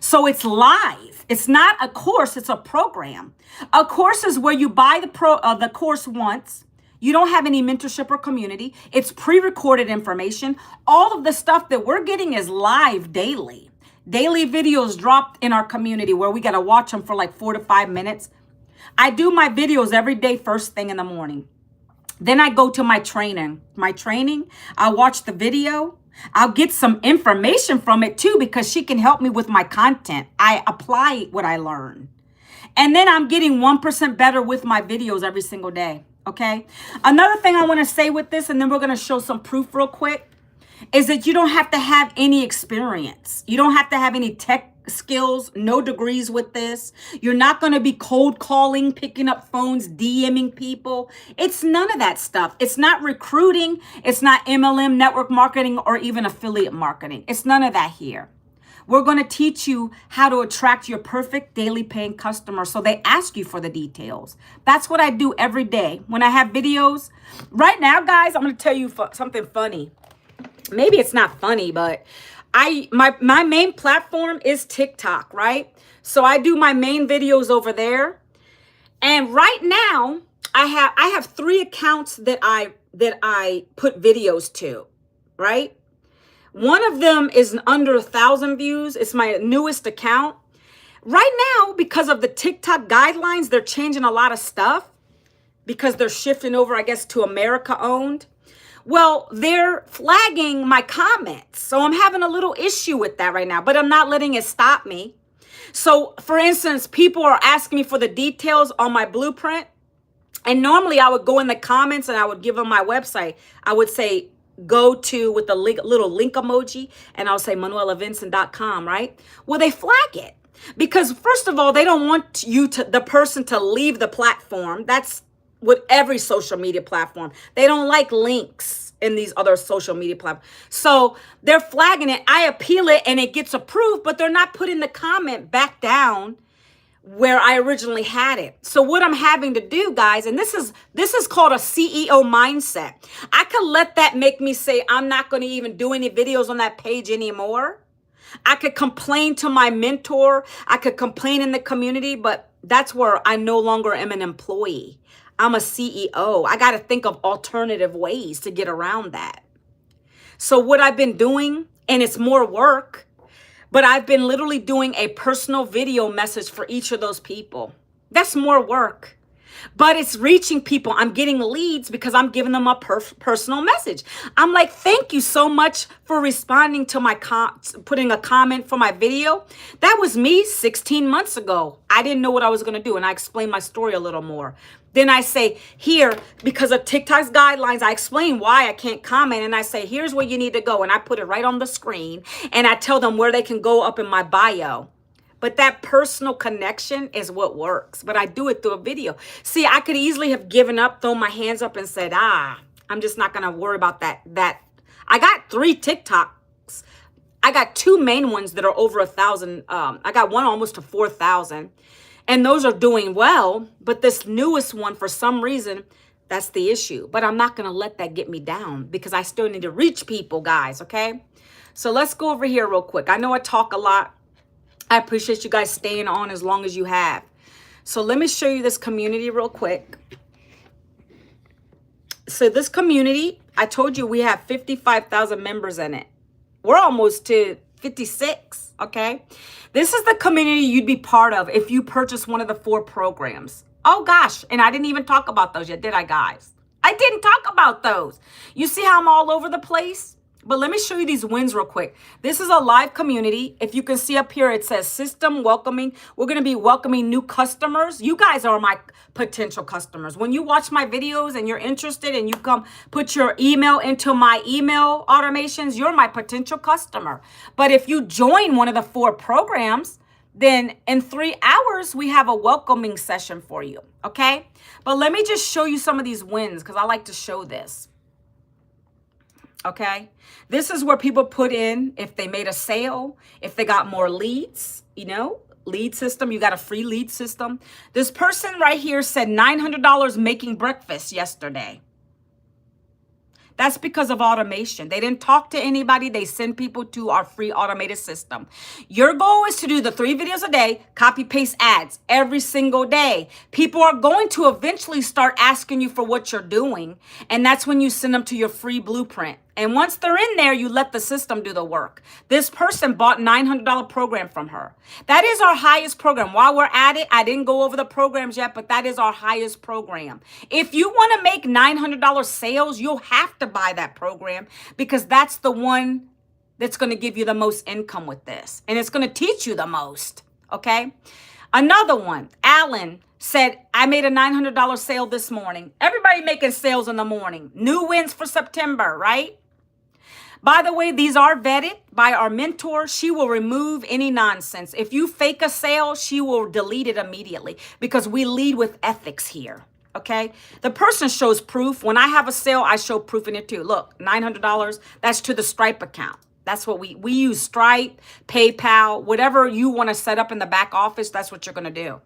So it's live. It's not a course, it's a program. A course is where you buy the course once. You don't have any mentorship or community. It's pre-recorded information. All of the stuff that we're getting is live daily. Daily videos dropped in our community where we got to watch them for like 4 to 5 minutes. I do my videos every day, first thing in the morning. Then I go to my training. I watch the video. I'll get some information from it too, because she can help me with my content. I apply what I learn. And then I'm getting 1% better with my videos every single day. Okay. Another thing I want to say with this, and then we're going to show some proof real quick, is that you don't have to have any experience. You don't have to have any tech skills, no degrees with this. You're not going to be cold calling, picking up phones, DMing people. It's none of that stuff. It's not recruiting. It's not MLM, network marketing, or even affiliate marketing. It's none of that here. We're going to teach you how to attract your perfect daily paying customer. So they ask you for the details. That's what I do every day when I have videos. Right now, guys, I'm going to tell you something funny. Maybe it's not funny, but my main platform is TikTok, right? So I do my main videos over there. And right now, I have 3 accounts that I put videos to, right? One of them is under 1,000 views. It's my newest account. Right now, because of the TikTok guidelines, they're changing a lot of stuff because they're shifting over, I guess, to America owned. Well, they're flagging my comments. So I'm having a little issue with that right now, but I'm not letting it stop me. So for instance, people are asking me for the details on my blueprint. And normally I would go in the comments and I would give them my website. I would say, go to with the little link emoji, and I'll say manuelavincent.com, right? Well, they flag it because first of all, they don't want the person to leave the platform. That's with every social media platform. They don't like links in these other social media platforms. So they're flagging it. I appeal it and it gets approved, but they're not putting the comment back down where I originally had it. So what I'm having to do, guys, and this is called a CEO mindset. I could let that make me say, I'm not going to even do any videos on that page anymore. I could complain to my mentor. I could complain in the community, but that's where I no longer am an employee. I'm a CEO. I got to think of alternative ways to get around that. So what I've been doing, and it's more work, but I've been literally doing a personal video message for each of those people. That's more work, but it's reaching people. I'm getting leads because I'm giving them a personal message. I'm like, thank you so much for responding to my putting a comment for my video. That was me 16 months ago. I didn't know what I was going to do, and I explained my story a little more. Then I say, here, because of TikTok's guidelines, I explain why I can't comment. And I say, here's where you need to go. And I put it right on the screen. And I tell them where they can go up in my bio. But that personal connection is what works. But I do it through a video. See, I could easily have given up, thrown my hands up and said, I'm just not going to worry about that. I got 3 TikToks. I got 2 main ones that are over 1,000. I got one almost to 4,000. And those are doing well, but this newest one, for some reason, that's the issue. But I'm not going to let that get me down because I still need to reach people, guys, okay? So let's go over here real quick. I know I talk a lot. I appreciate you guys staying on as long as you have. So let me show you this community real quick. So this community, I told you we have 55,000 members in it. We're almost to 56, okay? This is the community you'd be part of if you purchase one of the 4 programs. Oh gosh, and I didn't even talk about those yet, did I, guys? I didn't talk about those. You see how I'm all over the place? But let me show you these wins real quick. This is a live community. If you can see up here, it says system welcoming. We're going to be welcoming new customers. You guys are my potential customers. When you watch my videos and you're interested and you come put your email into my email automations, you're my potential customer. But if you join one of the 4 programs, then in 3 hours, we have a welcoming session for you. Okay. But let me just show you some of these wins because I like to show this. Okay, this is where people put in if they made a sale, if they got more leads, lead system. You got a free lead system. This person right here said $900 making breakfast yesterday. That's because of automation. They didn't talk to anybody. They send people to our free automated system. Your goal is to do the 3 videos a day, copy paste ads every single day. People are going to eventually start asking you for what you're doing. And that's when you send them to your free blueprint. And once they're in there, you let the system do the work. This person bought $900 program from her. That is our highest program. While we're at it, I didn't go over the programs yet, but that is our highest program. If you want to make $900 sales, you'll have to buy that program because that's the one that's going to give you the most income with this. And it's going to teach you the most. Okay. Another one, Alan said, I made a $900 sale this morning. Everybody making sales in the morning. New wins for September, right? By the way, these are vetted by our mentor. She will remove any nonsense. If you fake a sale, she will delete it immediately because we lead with ethics here. Okay. The person shows proof. When I have a sale, I show proof in it too. Look, $900, that's to the Stripe account. That's what we use. Stripe, PayPal, whatever you want to set up in the back office, that's what you're going to do.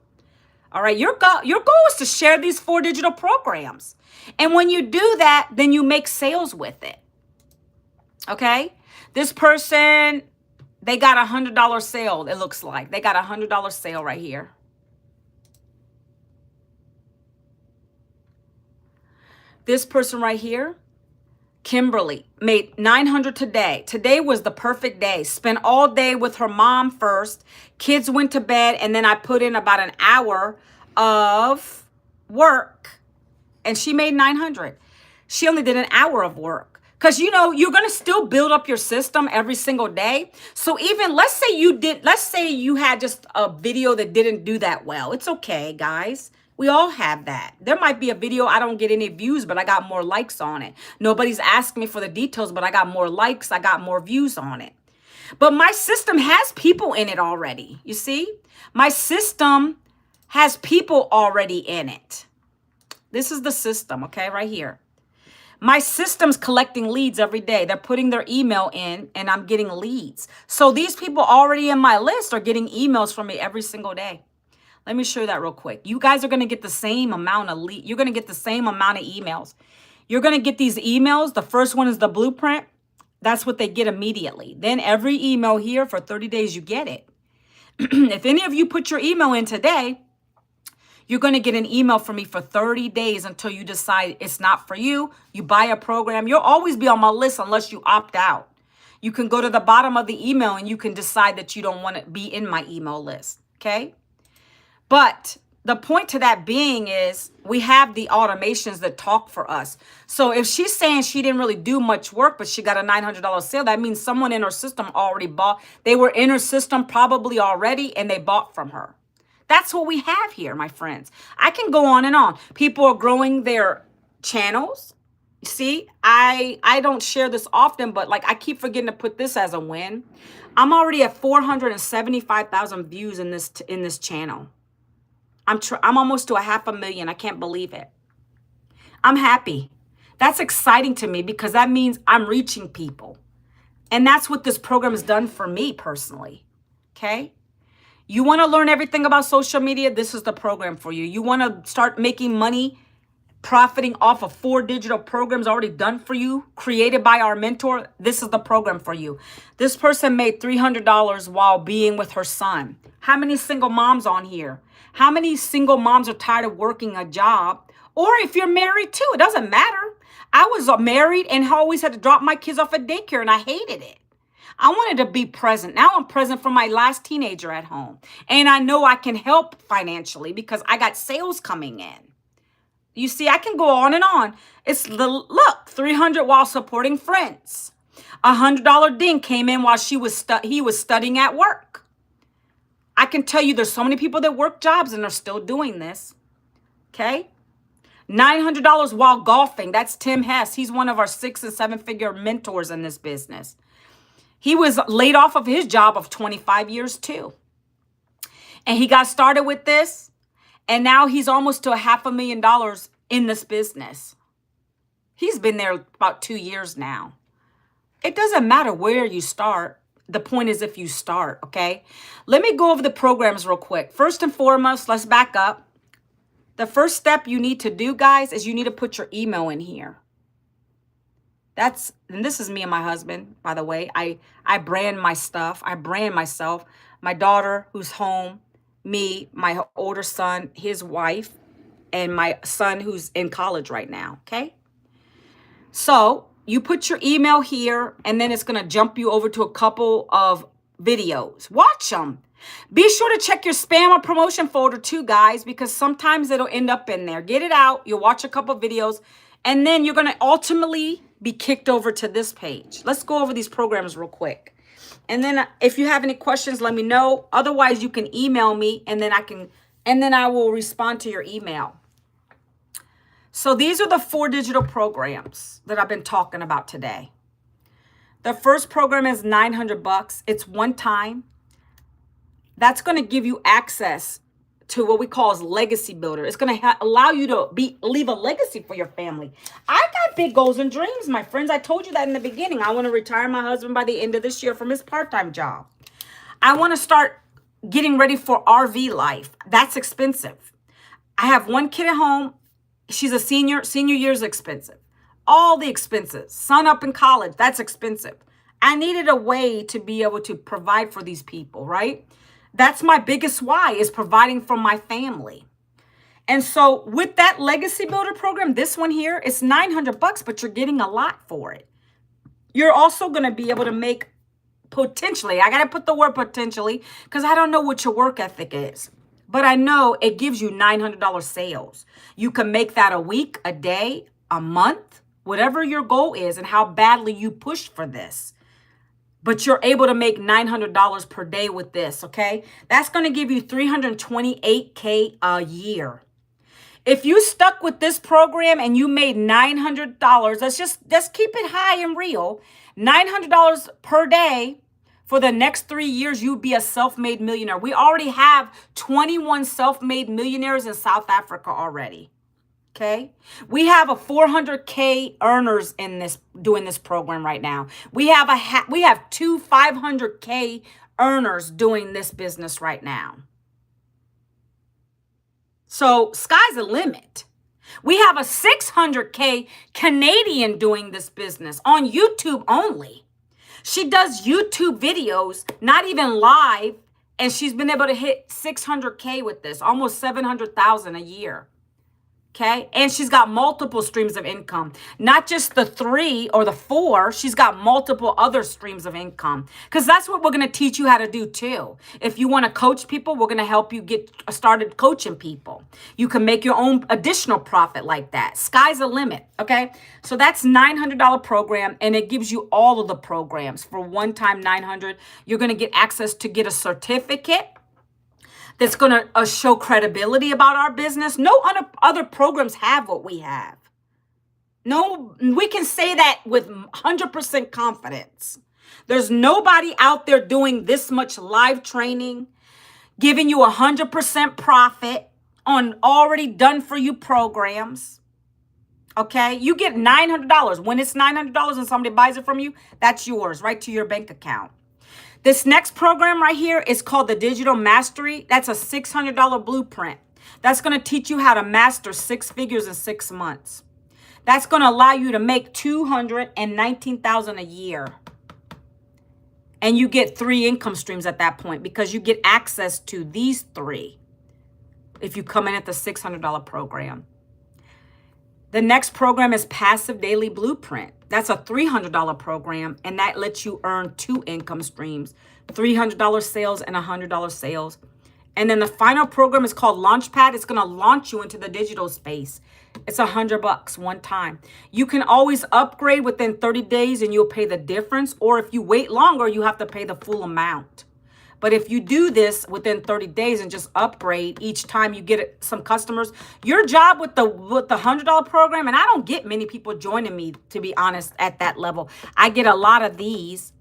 All right. Your goal is to share these 4 digital programs. And when you do that, then you make sales with it. Okay. This person, they got $100 sale. It looks like they got $100 sale right here. This person right here, Kimberly, made $900 today. Today was the perfect day. Spent all day with her mom first. Kids went to bed, and then I put in about an hour of work, and she made $900. She only did an hour of work. Because, you know, you're going to still build up your system every single day. So even, let's say you had just a video that didn't do that well. It's okay, guys. We all have that. There might be a video, I don't get any views, but I got more likes on it. Nobody's asking me for the details, but I got more likes. I got more views on it. But my system has people in it already. You see, my system has people already in it. This is the system, okay, right here. My system's collecting leads every day. They're putting their email in and I'm getting leads. So these people already in my list are getting emails from me every single day. Let me show you that real quick. You guys are going to get the same amount of lead. You're going to get the same amount of emails. You're going to get these emails. The first one is the blueprint. That's what they get immediately. Then every email here for 30 days, you get it. If any of you put your email in today, you're going to get an email from me for 30 days until you decide it's not for you. You buy a program. You'll always be on my list unless you opt out. You can go to the bottom of the email and you can decide that you don't want to be in my email list. Okay? But the point to that being is we have the automations that talk for us. So if she's saying she didn't really do much work, but she got a $900 sale, that means someone in her system already bought. They were in her system probably already and they bought from her. That's what we have here, my friends. I can go on and on. People are growing their channels. You see, I don't share this often, but like I keep forgetting to put this as a win. I'm already at 475,000 views in this channel. I'm almost to 500,000. I can't believe it. I'm happy. That's exciting to me because that means I'm reaching people. And that's what this program has done for me personally. Okay? You want to learn everything about social media? This is the program for you. You want to start making money, profiting off of 4 digital programs already done for you, created by our mentor? This is the program for you. This person made $300 while being with her son. How many single moms on here? How many single moms are tired of working a job? Or if you're married too, it doesn't matter. I was married and always had to drop my kids off at daycare and I hated it. I wanted to be present. Now I'm present for my last teenager at home. And I know I can help financially because I got sales coming in. You see, I can go on and on. Look, 300 while supporting friends. $100 ding came in while he was studying at work. I can tell you there's so many people that work jobs and are still doing this. Okay? $900 while golfing. That's Tim Hess. He's one of our 6- and 7-figure mentors in this business. He was laid off of his job of 25 years too. And he got started with this. And now he's almost to $500,000 in this business. He's been there about 2 years now. It doesn't matter where you start. The point is if you start, okay? Let me go over the programs real quick. First and foremost, let's back up. The first step you need to do, guys, is you need to put your email in here. And this is me and my husband, by the way. I brand my stuff. I brand myself. My daughter who's home, me, my older son, his wife, and my son who's in college right now, okay? So you put your email here, and then it's going to jump you over to a couple of videos. Watch them. Be sure to check your spam or promotion folder too, guys, because sometimes it'll end up in there. Get it out. You'll watch a couple of videos, and then you're going to ultimately be kicked over to this page. Let's go over these programs real quick. And then if you have any questions, let me know. Otherwise, you can email me, and then I will respond to your email. So these are the 4 digital programs that I've been talking about today. The first program is $900. It's one time. That's going to give you access to what we call as legacy builder. It's going to allow you to leave a legacy for your family. I got big goals and dreams, my friends. I told you that in the beginning. I want to retire my husband by the end of this year from his part-time job. I want to start getting ready for RV life. That's expensive. I have one kid at home. She's a senior. Senior year is expensive. All the expenses. Son up in college. That's expensive. I needed a way to be able to provide for these people, right? That's my biggest why, is providing for my family. And so with that legacy builder program, this one here, it's $900, but you're getting a lot for it. You're also going to be able to make potentially, I got to put the word potentially, because I don't know what your work ethic is, but I know it gives you $900 sales. You can make that a week, a day, a month, whatever your goal is and how badly you push for this. But you're able to make $900 per day with this, okay? That's going to give you $328K a year. If you stuck with this program and you made $900, let's keep it high and real. $900 per day for the next 3 years, you'd be a self-made millionaire. We already have 21 self-made millionaires in South Africa already. Okay, we have a 400K earners in this doing this program right now. We have two 500K earners doing this business right now. So sky's the limit. We have a 600K Canadian doing this business on YouTube only. She does YouTube videos, not even live, and she's been able to hit 600K with this, almost 700,000 a year. Okay. And she's got multiple streams of income, not just the 3 or the 4. She's got multiple other streams of income, because that's what we're going to teach you how to do too. If you want to coach people, we're going to help you get started coaching people. You can make your own additional profit like that. Sky's the limit. Okay. So that's $900 program, and it gives you all of the programs for one time $900. You're going to get access to get a certificate that's going to show credibility about our business. No other programs have what we have. No, we can say that with 100% confidence. There's nobody out there doing this much live training, giving you 100% profit on already done for you programs. Okay, you get $900. When it's $900 and somebody buys it from you, that's yours, right to your bank account. This next program right here is called the Digital Mastery. That's a $600 blueprint. That's going to teach you how to master 6 figures in 6 months. That's going to allow you to make $219,000 a year. And you get 3 income streams at that point, because you get access to these 3 if you come in at the $600 program. The next program is Passive Daily Blueprint. That's a $300 program, and that lets you earn 2 income streams, $300 sales and $100 sales. And then the final program is called Launchpad. It's going to launch you into the digital space. It's $100 one time. You can always upgrade within 30 days and you'll pay the difference. Or if you wait longer, you have to pay the full amount. But if you do this within 30 days and just upgrade each time you get some customers, your job with the $100 program, and I don't get many people joining me, to be honest, at that level. I get a lot of these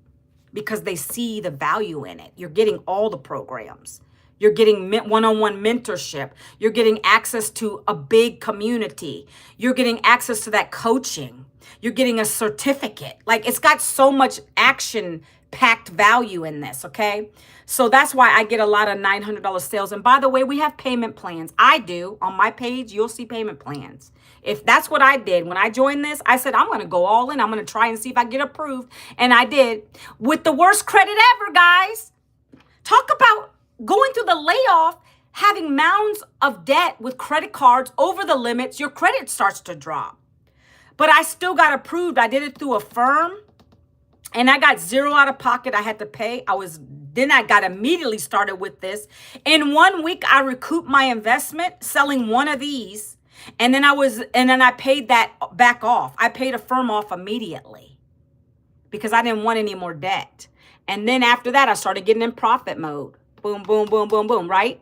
because they see the value in it. You're getting all the programs. You're getting one-on-one mentorship. You're getting access to a big community. You're getting access to that coaching. You're getting a certificate. Like, it's got so much action-packed value in this, okay? So that's why I get a lot of $900 sales. And by the way, we have payment plans. I do. On my page, you'll see payment plans. If that's what I did when I joined this, I said, I'm going to go all in. I'm going to try and see if I get approved. And I did. With the worst credit ever, guys. Talk about going through the layoff, having mounds of debt with credit cards over the limits. Your credit starts to drop. But I still got approved. I did it through a firm. And I got 0 out of pocket. I had to pay. Then I got immediately started with this. In 1 week, I recouped my investment selling one of these. And then I paid that back off. I paid a firm off immediately because I didn't want any more debt. And then after that, I started getting in profit mode. Boom, boom, boom, boom, boom, right?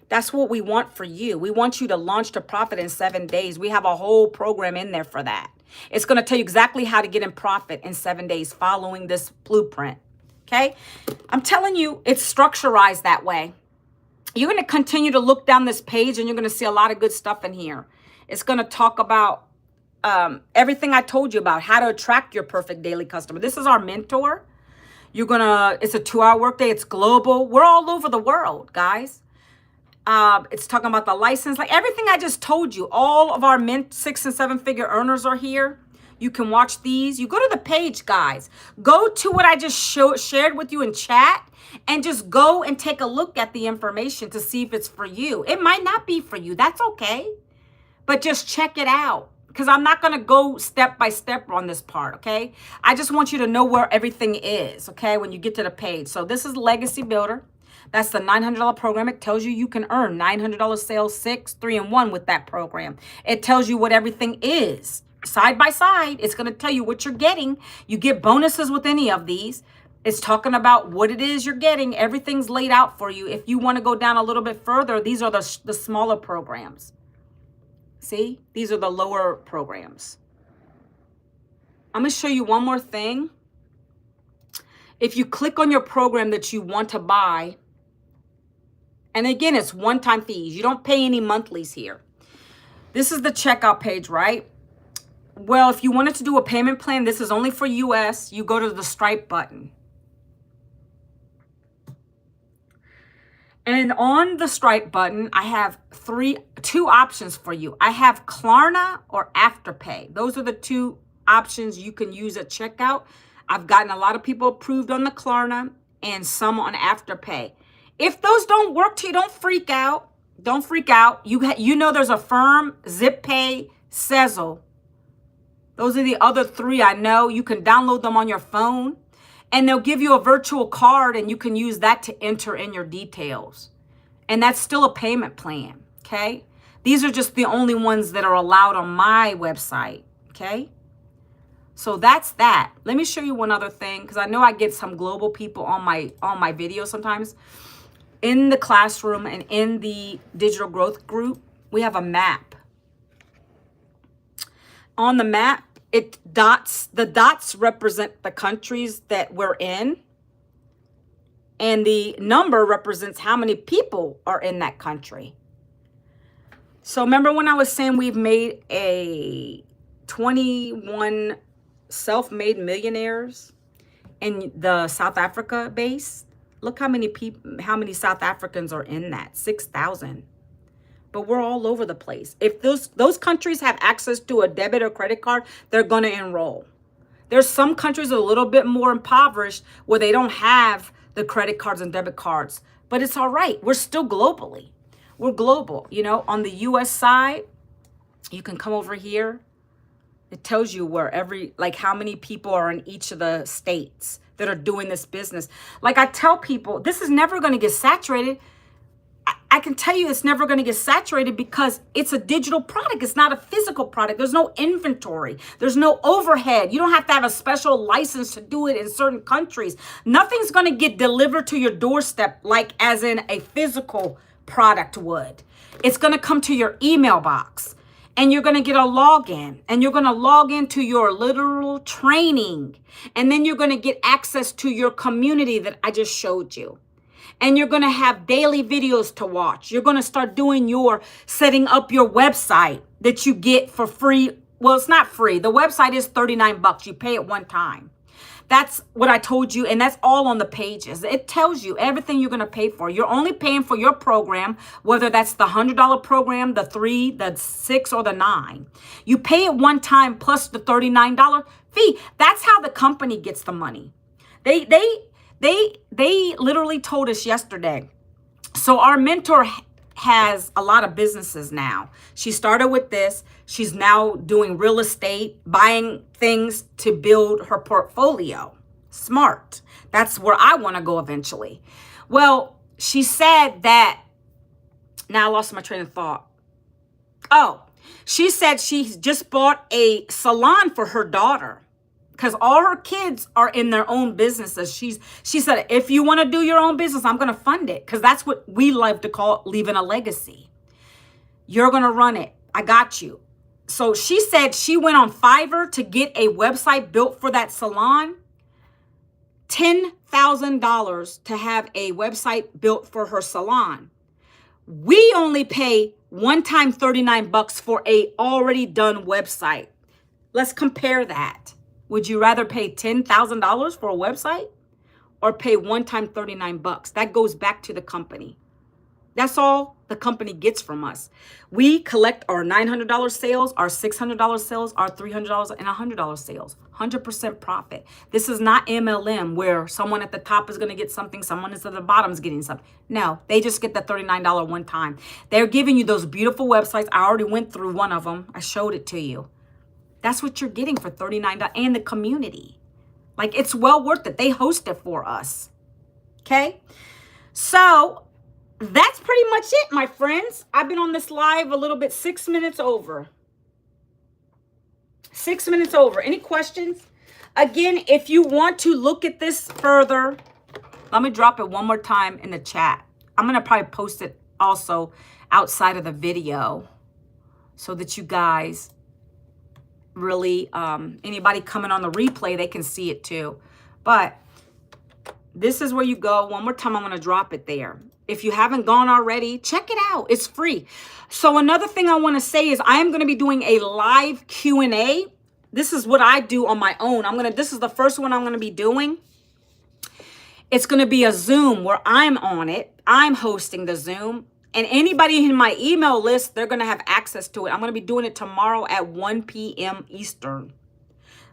That's what we want for you. We want you to launch to profit in 7 days. We have a whole program in there for that. It's going to tell you exactly how to get in profit in 7 days following this blueprint. Okay? I'm telling you, it's structurized that way. You're going to continue to look down this page and you're going to see a lot of good stuff in here. It's going to talk about everything I told you about, how to attract your perfect daily customer. This is our mentor. It's a 2-hour workday. It's global. We're all over the world, guys. It's talking about the license, like everything I just told you. All of our 6 and 7 figure earners are here. You can watch these. You go to the page, guys. Go to what I just shared with you in chat and just go and take a look at the information to see if it's for you. It might not be for you. That's okay. But just check it out, because I'm not going to go step by step on this part, okay? I just want you to know where everything is, okay, when you get to the page. So this is Legacy Builder. That's the $900 program. It tells you can earn $900 sales, 6, 3, and 1 with that program. It tells you what everything is. side by side. It's going to tell you what you're getting. You get bonuses with any of these. It's talking about what it is you're getting. Everything's laid out for you. If you want to go down a little bit further, these are the smaller programs. See, these are the lower programs. I'm going to show you one more thing. If you click on your program that you want to buy, and again, it's one-time fees. You don't pay any monthlies here. This is the checkout page, right? Well, if you wanted to do a payment plan, this is only for US, you go to the Stripe button. And on the Stripe button, I have two options for you. I have Klarna or Afterpay. Those are the two options you can use at checkout. I've gotten a lot of people approved on the Klarna and some on Afterpay. If those don't work to you, don't freak out. Don't freak out. You know there's Affirm, ZipPay, Sezzle. Those are the other three I know. You can download them on your phone. And they'll give you a virtual card and you can use that to enter in your details. And that's still a payment plan, okay? These are just the only ones that are allowed on my website, okay? So that's that. Let me show you one other thing because I know I get some global people on my videos sometimes. In the classroom and in the digital growth group, we have a map. On the map, the dots represent the countries that we're in, and the number represents how many people are in that country. So remember when I was saying we've made a 21 self-made millionaires in the South Africa base? Look how many South Africans are in that, 6,000. But we're all over the place. If those countries have access to a debit or credit card, they're going to enroll. There's some countries a little bit more impoverished where they don't have the credit cards and debit cards. But it's all right. We're still globally. We're global. You know, on the U.S. side, you can come over here. It tells you where how many people are in each of the states that are doing this business. Like I tell people, this is never going to get saturated. I can tell you it's never going to get saturated because it's a digital product. It's not a physical product. There's no inventory. There's no overhead. You don't have to have a special license to do it in certain countries. Nothing's going to get delivered to your doorstep like as in a physical product would. It's going to come to your email box and you're going to get a login and you're going to log into your literal training. And then you're going to get access to your community that I just showed you. And you're going to have daily videos to watch. You're going to start doing setting up your website that you get for free. Well, it's not free. The website is $39. You pay it one time. That's what I told you. And that's all on the pages. It tells you everything you're going to pay for. You're only paying for your program, whether that's the $100 program, the 3, the 6, or the 9. You pay it one time plus the $39 fee. That's how the company gets the money. They literally told us yesterday. So our mentor has a lot of businesses now. She started with this. She's now doing real estate, buying things to build her portfolio. Smart. That's where I want to go eventually. Well, she said that, now I lost my train of thought. Oh, she said she just bought a salon for her daughter. Because all her kids are in their own businesses. She said, if you want to do your own business, I'm going to fund it. Because that's what we love to call leaving a legacy. You're going to run it. I got you. So she said she went on Fiverr to get a website built for that salon. $10,000 to have a website built for her salon. We only pay one time $39 for a already done website. Let's compare that. Would you rather pay $10,000 for a website or pay one time $39? That goes back to the company. That's all the company gets from us. We collect our $900 sales, our $600 sales, our $300 and $100 sales. 100% profit. This is not MLM where someone at the top is going to get something, someone at the bottom is getting something. No, they just get the $39 one time. They're giving you those beautiful websites. I already went through one of them. I showed it to you. That's what you're getting for $39 and the community. Like, it's well worth it. They host it for us. Okay? So that's pretty much it, my friends. I've been on this live a little bit, 6 minutes over. 6 minutes over. Any questions? Again, if you want to look at this further, let me drop it one more time in the chat. I'm going to probably post it also outside of the video so that you guys really, anybody coming on the replay, they can see it too. But this is where you go. One more time, I'm going to drop it there. If you haven't gone already, check it out. It's free. So another thing I want to say is I am going to be doing a live Q&A. This is what I do on my own. This is the first one I'm going to be doing. It's going to be a Zoom where I'm on it. I'm hosting the Zoom. And anybody in my email list, they're going to have access to it. I'm going to be doing it tomorrow at 1 p.m. Eastern.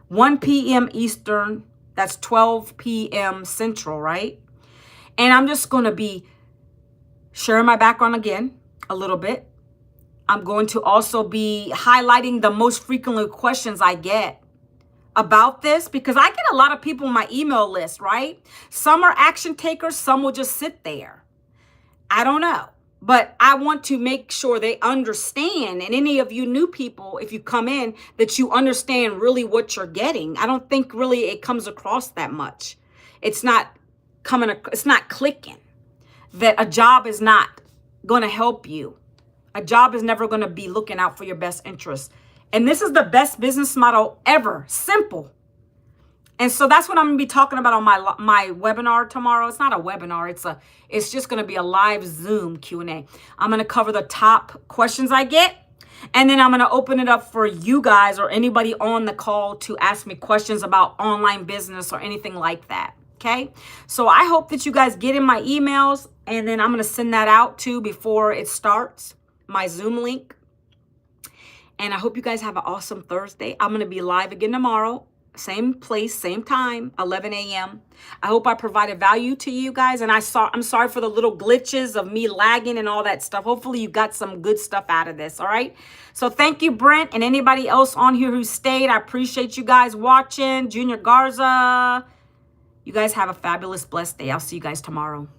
1 p.m. Eastern. That's 12 p.m. Central, right? And I'm just going to be sharing my background again a little bit. I'm going to also be highlighting the most frequently questions I get about this, because I get a lot of people on my email list, right? Some are action takers. Some will just sit there. I don't know. But I want to make sure they understand, and any of you new people, if you come in, that you understand really what you're getting. I don't think really it comes across that much. It's not clicking that a job is not going to help you. A job is never going to be looking out for your best interests. And this is the best business model ever. Simple. And so that's what I'm going to be talking about on my webinar tomorrow. It's not a webinar. It's just going to be a live Zoom Q&A. I'm going to cover the top questions I get. And then I'm going to open it up for you guys or anybody on the call to ask me questions about online business or anything like that. Okay. So I hope that you guys get in my emails, and then I'm going to send that out too before it starts, my Zoom link. And I hope you guys have an awesome Thursday. I'm going to be live again tomorrow. Same place, same time, 11 a.m. I hope I provided value to you guys. And I'm sorry for the little glitches of me lagging and all that stuff. Hopefully you got some good stuff out of this. All right. So thank you, Brent, and anybody else on here who stayed. I appreciate you guys watching. Junior Garza. You guys have a fabulous, blessed day. I'll see you guys tomorrow.